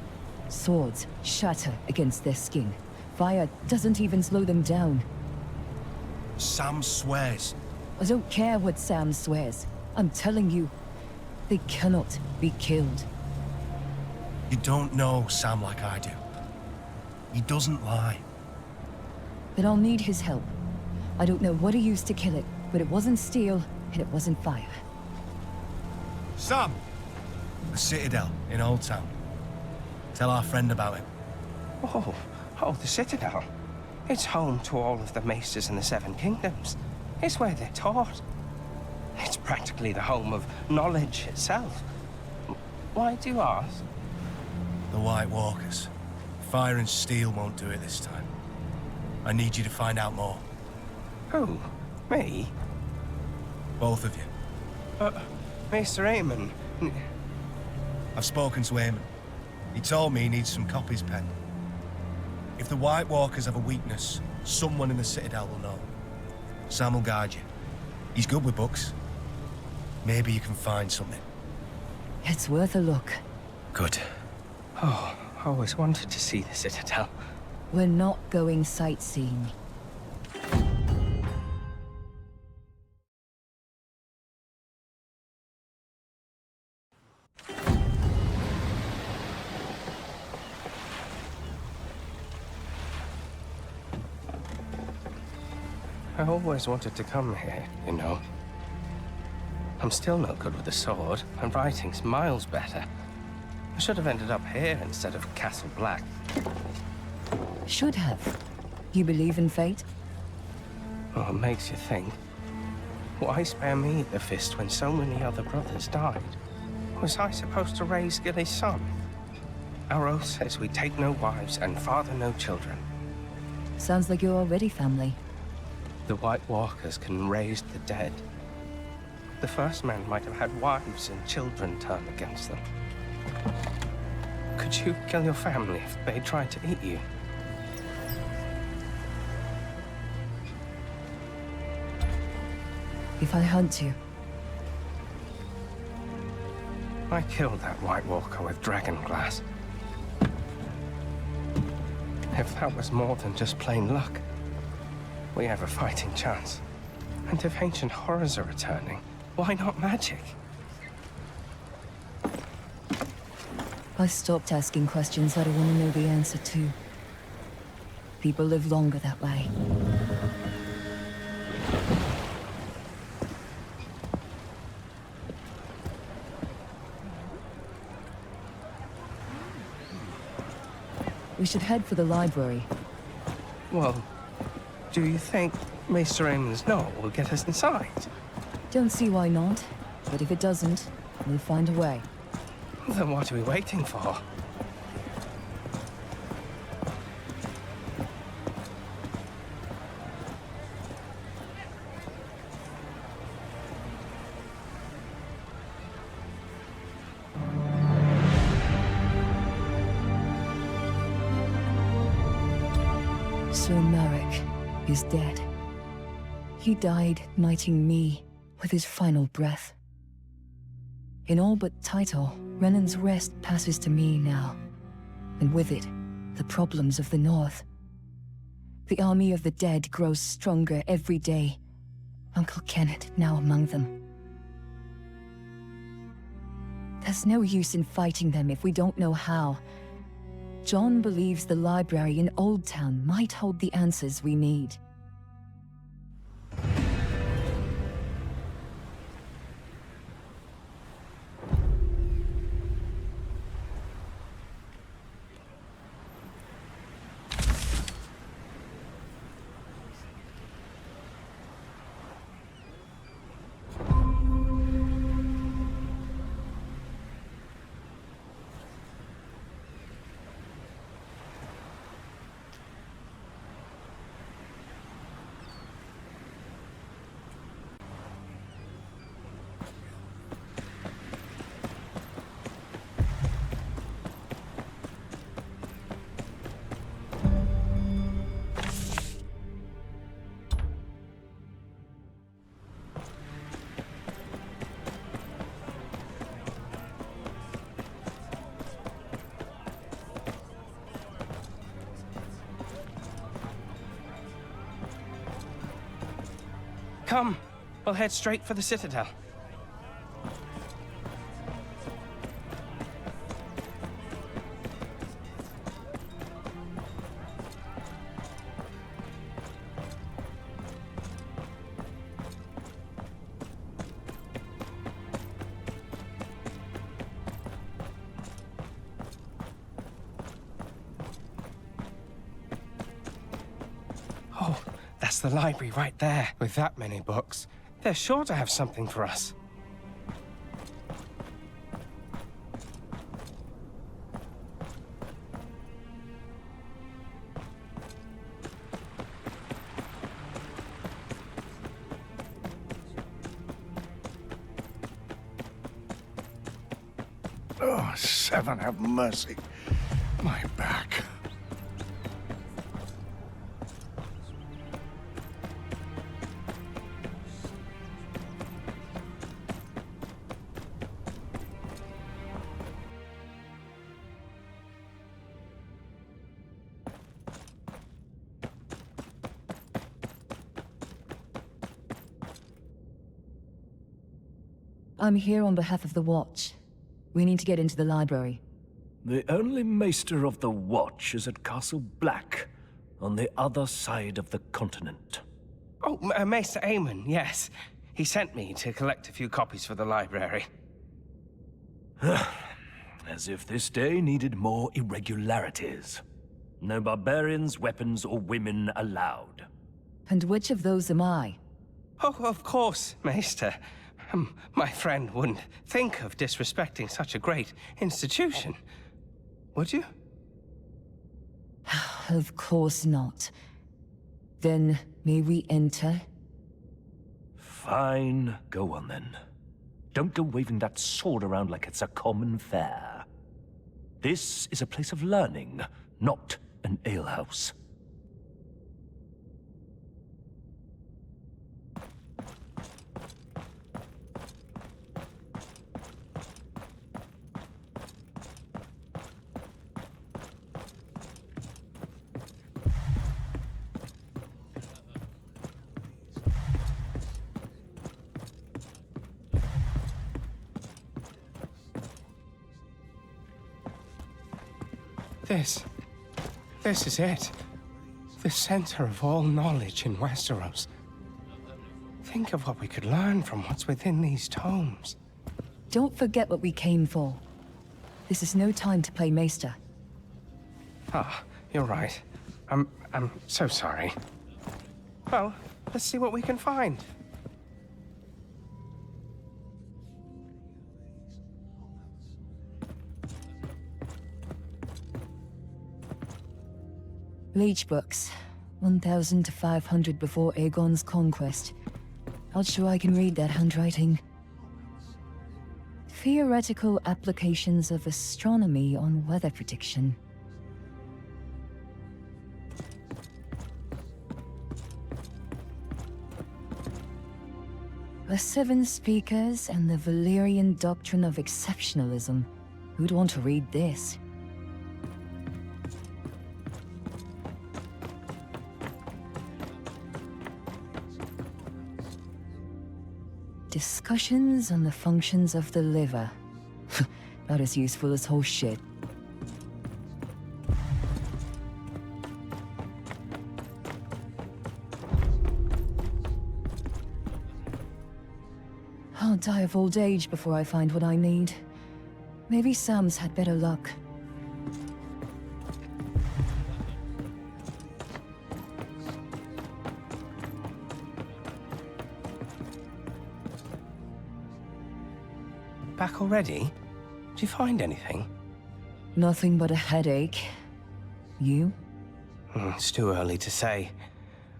Swords shatter against their skin. Fire doesn't even slow them down. Sam swears. I don't care what Sam swears. I'm telling you, they cannot be killed. You don't know Sam like I do. He doesn't lie. Then I'll need his help. I don't know what he used to kill it, but it wasn't steel, and it wasn't fire. Sam! The Citadel in Old Town. Tell our friend about it. Oh, the Citadel. It's home to all of the maces in the Seven Kingdoms. It's where they're taught. It's practically the home of knowledge itself. Why do you ask? The White Walkers. Fire and steel won't do it this time. I need you to find out more. Who? Me? Both of you. Mr. Eamon. I've spoken to Eamon. He told me he needs some copies penned. If the White Walkers have a weakness, someone in the Citadel will know. Sam will guide you. He's good with books. Maybe you can find something. It's worth a look. Good. Oh, I always wanted to see the Citadel. We're not going sightseeing. I always wanted to come here, you know. I'm still no good with the sword, and writing's miles better. I should have ended up here instead of Castle Black. Should have. You believe in fate? Oh, it makes you think. Why spare me the fist when so many other brothers died? Was I supposed to raise Gilly's son? Our oath says we take no wives and father no children. Sounds like you're already family. The White Walkers can raise the dead. The first men might have had wives and children turn against them. Could you kill your family if they tried to eat you? If I hunt you. I killed that White Walker with dragon glass. If that was more than just plain luck, we have a fighting chance. And if ancient horrors are returning, why not magic? I stopped asking questions I don't want to know the answer to. People live longer that way. We should head for the library. Well, do you think Maester Aemon's note will get us inside? Don't see why not, but if it doesn't, we'll find a way. Then what are we waiting for? Sir Marek is dead. He died knighting me with his final breath. In all but title, Renan's rest passes to me now, and with it, the problems of the North. The army of the dead grows stronger every day. Uncle Kenneth now among them. There's no use in fighting them if we don't know how. John believes the library in Old Town might hold the answers we need. Come, we'll head straight for the Citadel. Oh, that's the library right there. With that many books, they're sure to have something for us. Oh, Seven, have mercy. My back. I'm here on behalf of the Watch. We need to get into the library. The only Maester of the Watch is at Castle Black, on the other side of the continent. Oh, Maester Aemon, yes. He sent me to collect a few copies for the library. As if this day needed more irregularities. No barbarians, weapons, or women allowed. And which of those am I? Oh, of course, Maester. My friend wouldn't think of disrespecting such a great institution. Would you? Of course not. Then, may we enter? Fine, go on then. Don't go waving that sword around like it's a common fare. This is a place of learning, not an alehouse. This is it. The center of all knowledge in Westeros. Think of what we could learn from what's within these tomes. Don't forget what we came for. This is no time to play Maester. Ah, you're right. I'm so sorry. Well, let's see what we can find. Leech books. 1000 to 500 before Aegon's conquest. Not sure I can read that handwriting. Theoretical applications of astronomy on weather prediction. The Seven Speakers and the Valyrian Doctrine of Exceptionalism. Who'd want to read this? Discussions on the functions of the liver. About as useful as horse shit. I'll die of old age before I find what I need. Maybe Sam's had better luck. Back already? Did you find anything? Nothing but a headache. You? It's too early to say.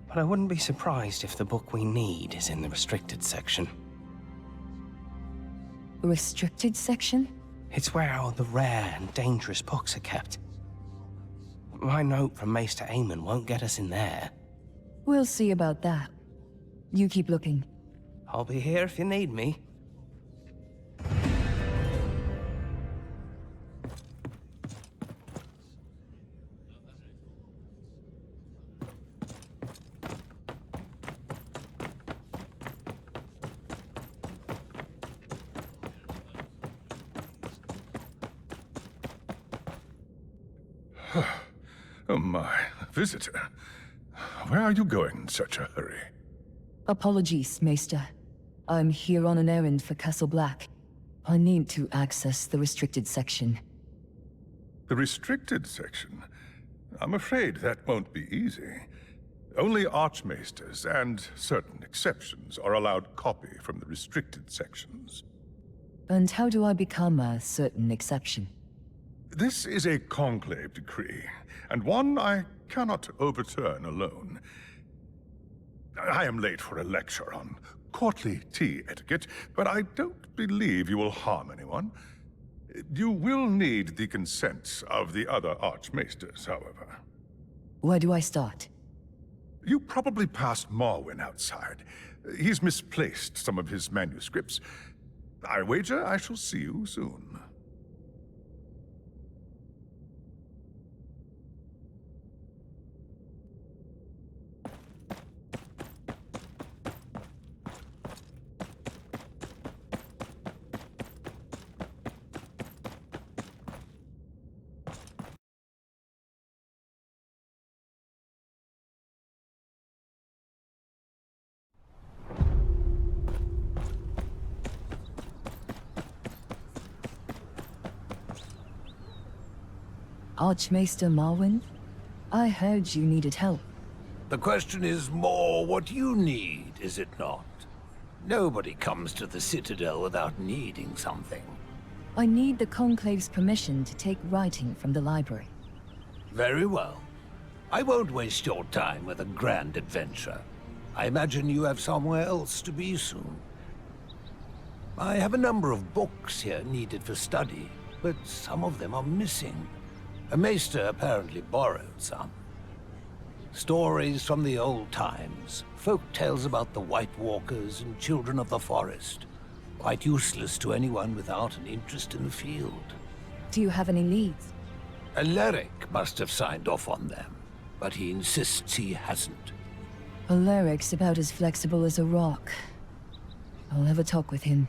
But I wouldn't be surprised if the book we need is in the restricted section. The restricted section? It's where all the rare and dangerous books are kept. My note from Maester Aemon won't get us in there. We'll see about that. You keep looking. I'll be here if you need me. Oh my, visitor. Where are you going in such a hurry? Apologies, Maester. I'm here on an errand for Castle Black. I need to access the restricted section. The restricted section? I'm afraid that won't be easy. Only archmaesters and certain exceptions are allowed copy from the restricted sections. And how do I become a certain exception? This is a conclave decree, and one I cannot overturn alone. I am late for a lecture on courtly tea etiquette, but I don't believe you will harm anyone. You will need the consent of the other archmaesters, however. Where do I start? You probably passed Marwyn outside. He's misplaced some of his manuscripts. I wager I shall see you soon. Archmaester Marwyn? I heard you needed help. The question is more what you need, is it not? Nobody comes to the Citadel without needing something. I need the Conclave's permission to take writing from the library. Very well. I won't waste your time with a grand adventure. I imagine you have somewhere else to be soon. I have a number of books here needed for study, but some of them are missing. A maester apparently borrowed some. Stories from the old times, folk tales about the White Walkers and Children of the Forest. Quite useless to anyone without an interest in the field. Do you have any leads? Alaric must have signed off on them, but he insists he hasn't. Alaric's about as flexible as a rock. I'll have a talk with him.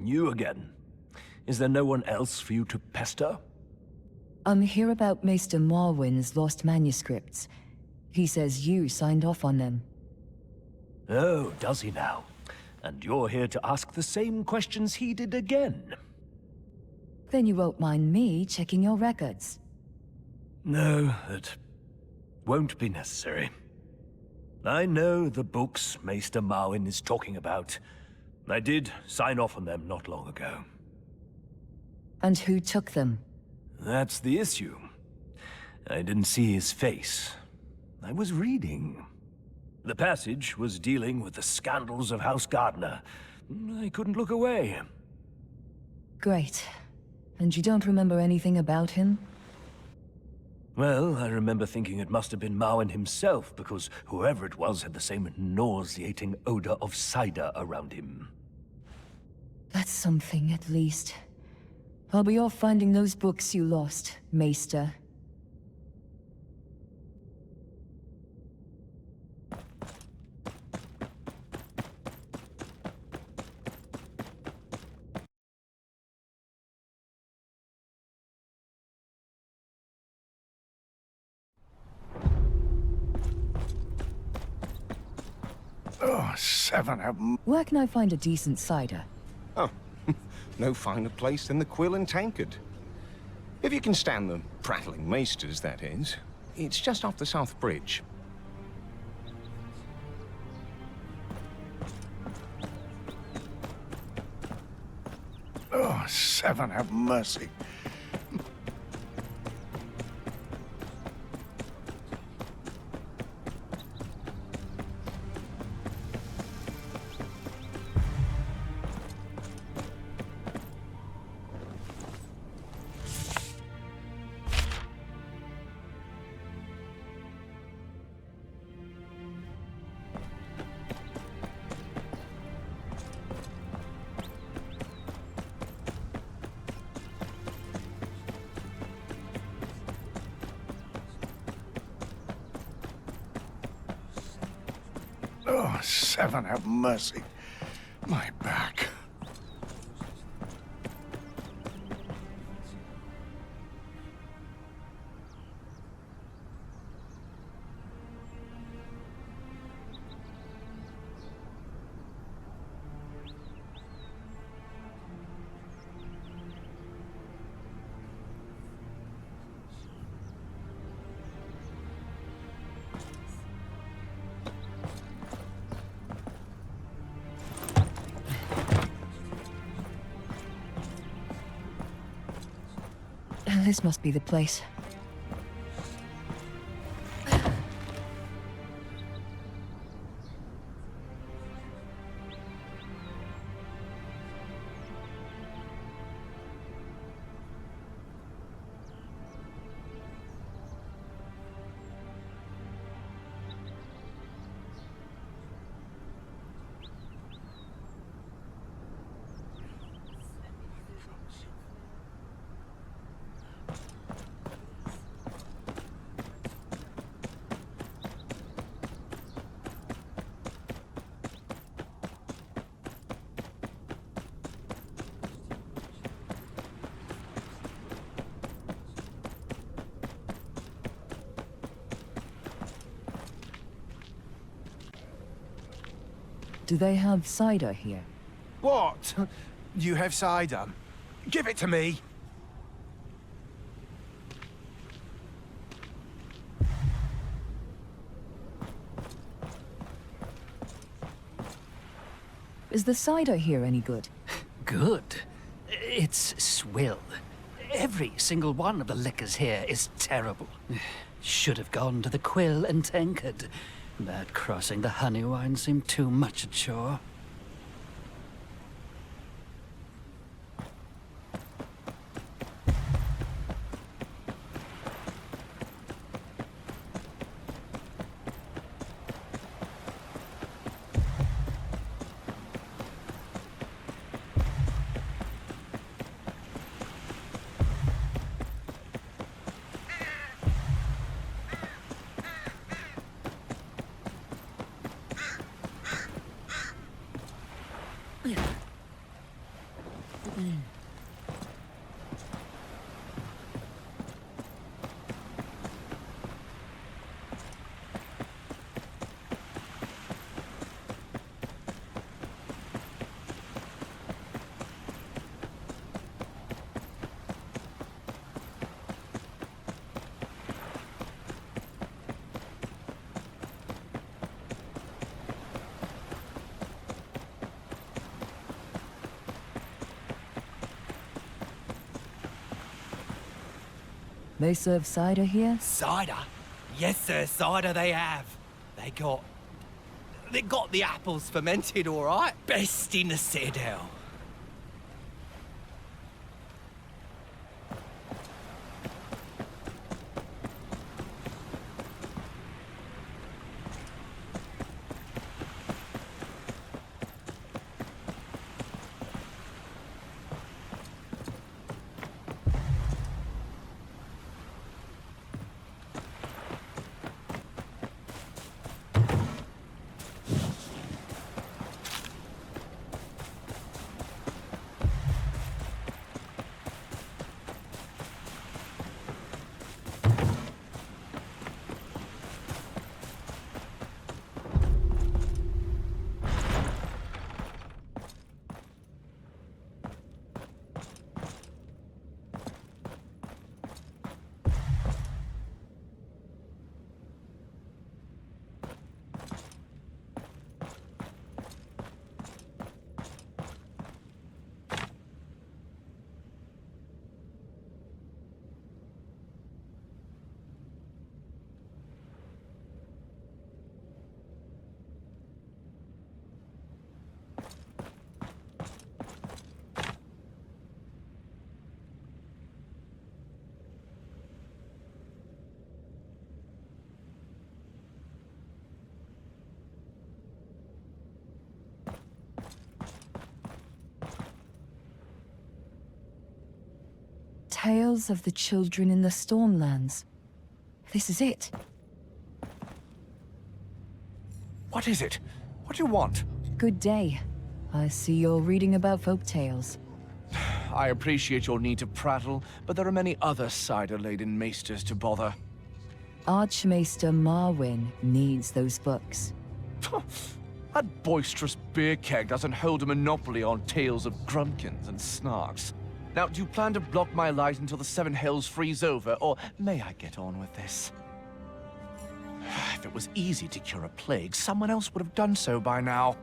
You again. Is there no one else for you to pester? I'm here about Maester Marwyn's lost manuscripts. He says you signed off on them. Oh, does he now? And you're here to ask the same questions he did again. Then you won't mind me checking your records. No, that won't be necessary. I know the books Maester Marwyn is talking about. I did sign off on them not long ago. And who took them? That's the issue. I didn't see his face. I was reading. The passage was dealing with the scandals of House Gardner. I couldn't look away. Great. And you don't remember anything about him? Well, I remember thinking it must have been Marwyn himself, because whoever it was had the same nauseating odor of cider around him. That's something, at least. I'll be off finding those books you lost, Maester. Oh, seven of 'em. Where can I find a decent cider? Oh, no finer place than the Quill and Tankard. If you can stand the prattling maesters, that is. It's just off the South Bridge. Oh, seven have mercy. Oh, seven have mercy. My back. This must be the place. Do they have cider here? What? You have cider? Give it to me. Is the cider here any good? Good? It's swill. Every single one of the liquors here is terrible. Should have gone to the Quill and Tankard. But crossing the honey wine seemed too much a chore. They serve cider here? Cider? Yes, sir, cider they have. They got the apples fermented, all right. Best in the Citadel. Tales of the Children in the Stormlands. This is it. What is it? What do you want? Good day. I see you're reading about folk tales. I appreciate your need to prattle, but there are many other cider-laden maesters to bother. Archmaester Marwyn needs those books. That boisterous beer keg doesn't hold a monopoly on tales of grumpkins and snarks. Now, do you plan to block my light until the Seven Hells freeze over, or may I get on with this? If it was easy to cure a plague, someone else would have done so by now.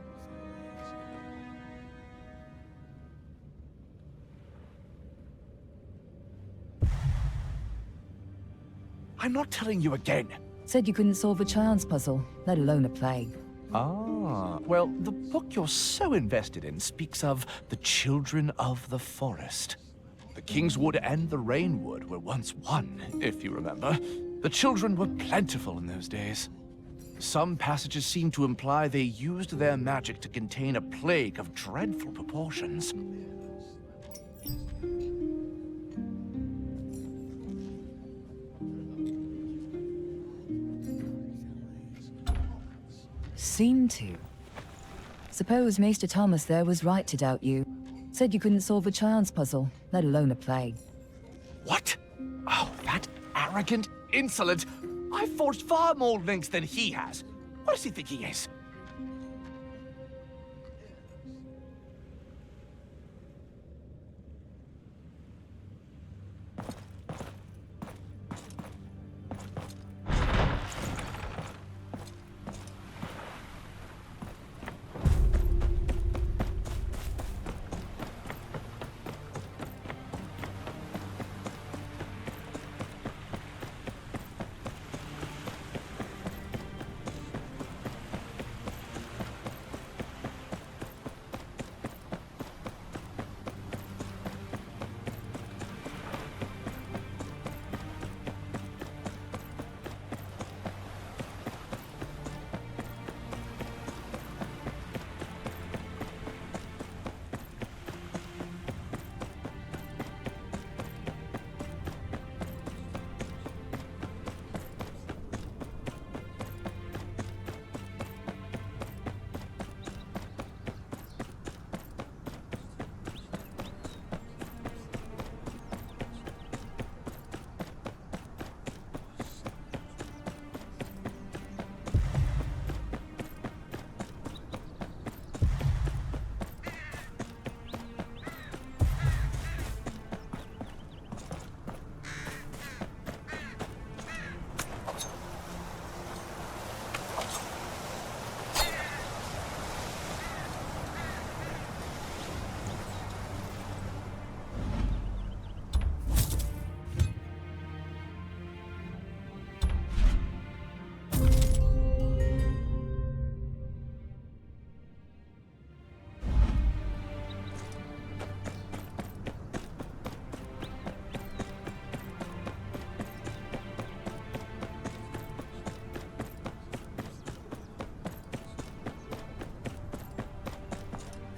I'm not telling you again. Said you couldn't solve a child's puzzle, let alone a plague. Ah, well, the book you're so invested in speaks of the children of the forest. The Kingswood and the Rainwood were once one, if you remember. The children were plentiful in those days. Some passages seem to imply they used their magic to contain a plague of dreadful proportions. Seem to. Suppose Maester Thomas there was right to doubt you. Said you couldn't solve a child's puzzle, let alone a plague. What? Oh, that arrogant, insolent... I've forged far more links than he has. What does he think he is?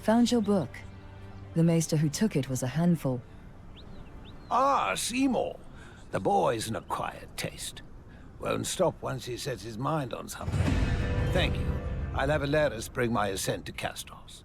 Found your book. The maester who took it was a handful. Ah, Seymour. The boy's an acquired taste. Won't stop once he sets his mind on something. Thank you. I'll have a letter bring my ascent to Castos.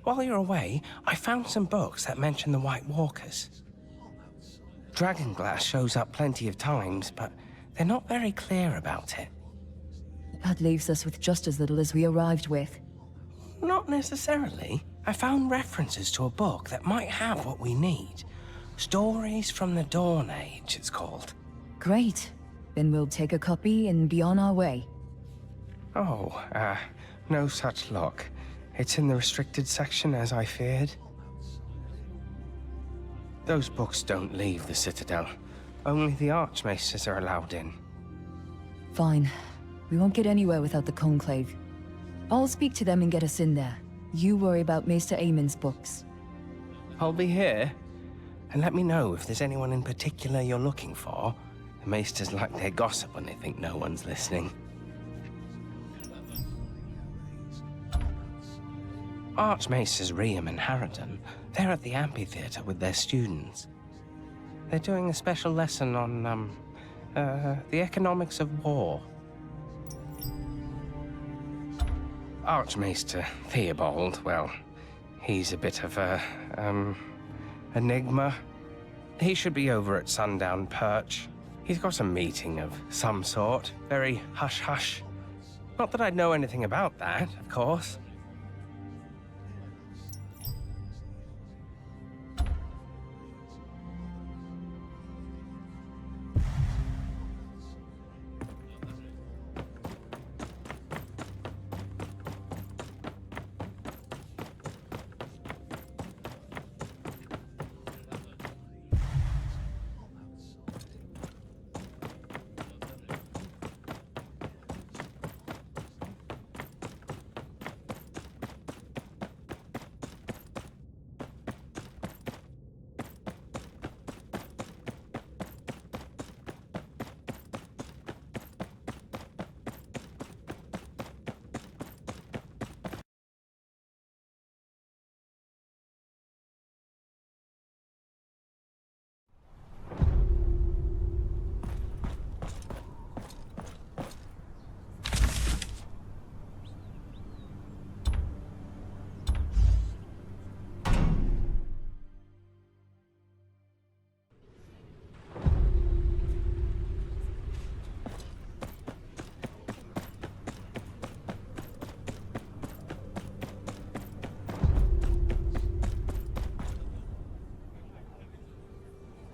While you're away, I found some books that mention the White Walkers. Dragonglass shows up plenty of times, but they're not very clear about it. That leaves us with just as little as we arrived with. Not necessarily. I found references to a book that might have what we need. Stories from the Dawn Age, it's called. Great. Then we'll take a copy and be on our way. Oh, no such luck. It's in the restricted section, as I feared. Those books don't leave the Citadel. Only the Archmaesters are allowed in. Fine. We won't get anywhere without the Conclave. I'll speak to them and get us in there. You worry about Maester Aemon's books. I'll be here. And let me know if there's anyone in particular you're looking for. The Maesters like their gossip when they think no one's listening. Archmaesters Riem and Harridan, they're at the amphitheater with their students. They're doing a special lesson on, the economics of war. Archmaester Theobald, well, he's a bit of a, enigma. He should be over at Sundown Perch. He's got a meeting of some sort, very hush-hush. Not that I'd know anything about that, of course.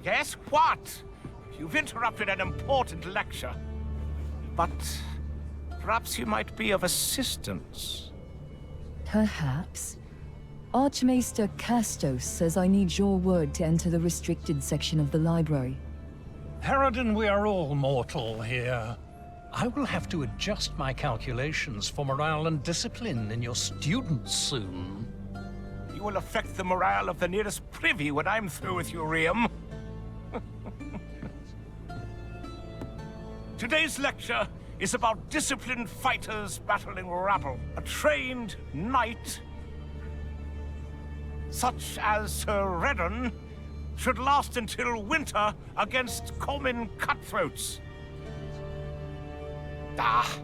Yes, what? You've interrupted an important lecture. But perhaps you might be of assistance. Perhaps. Archmaester Castos says I need your word to enter the restricted section of the library. Harridan, we are all mortal here. I will have to adjust my calculations for morale and discipline in your students soon. You will affect the morale of the nearest privy when I'm through with you, Riem. Today's lecture is about disciplined fighters battling rabble. A trained knight, such as Sir Redden, should last until winter against common cutthroats. Ah,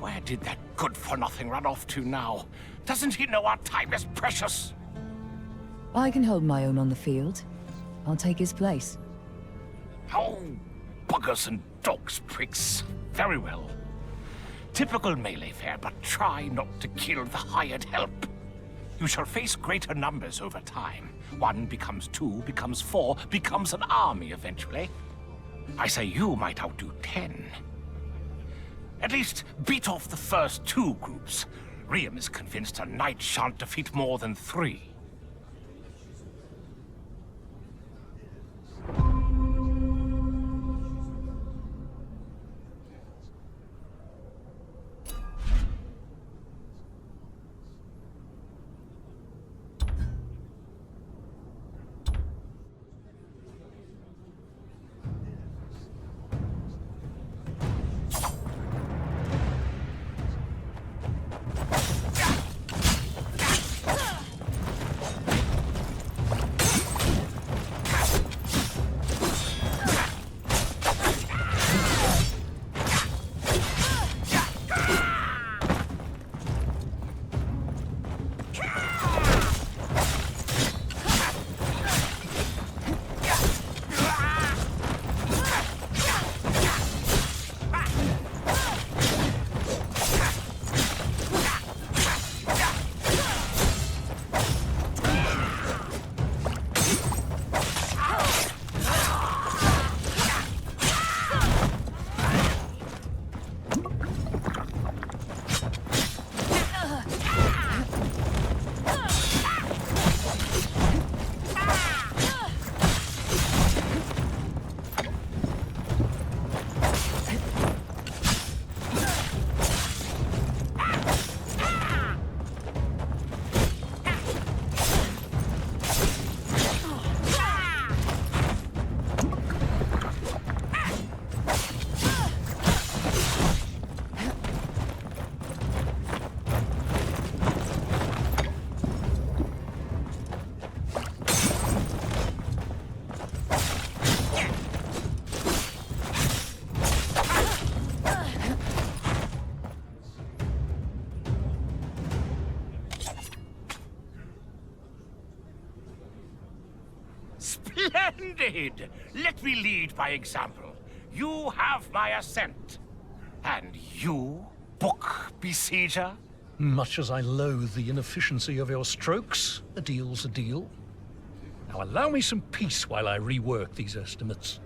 where did that good-for-nothing run off to now? Doesn't he know our time is precious? I can hold my own on the field. I'll take his place. Oh, buggers and dogs, pricks. Very well. Typical melee fare, but try not to kill the hired help. You shall face greater numbers over time. 1 becomes 2, becomes 4, becomes an army eventually. I say you might outdo 10. At least beat off the first 2 groups. Riam is convinced a knight shan't defeat more than 3. Splendid! Let me lead by example. You have my assent. And you, Book Besieger? Much as I loathe the inefficiency of your strokes, a deal's a deal. Now allow me some peace while I rework these estimates.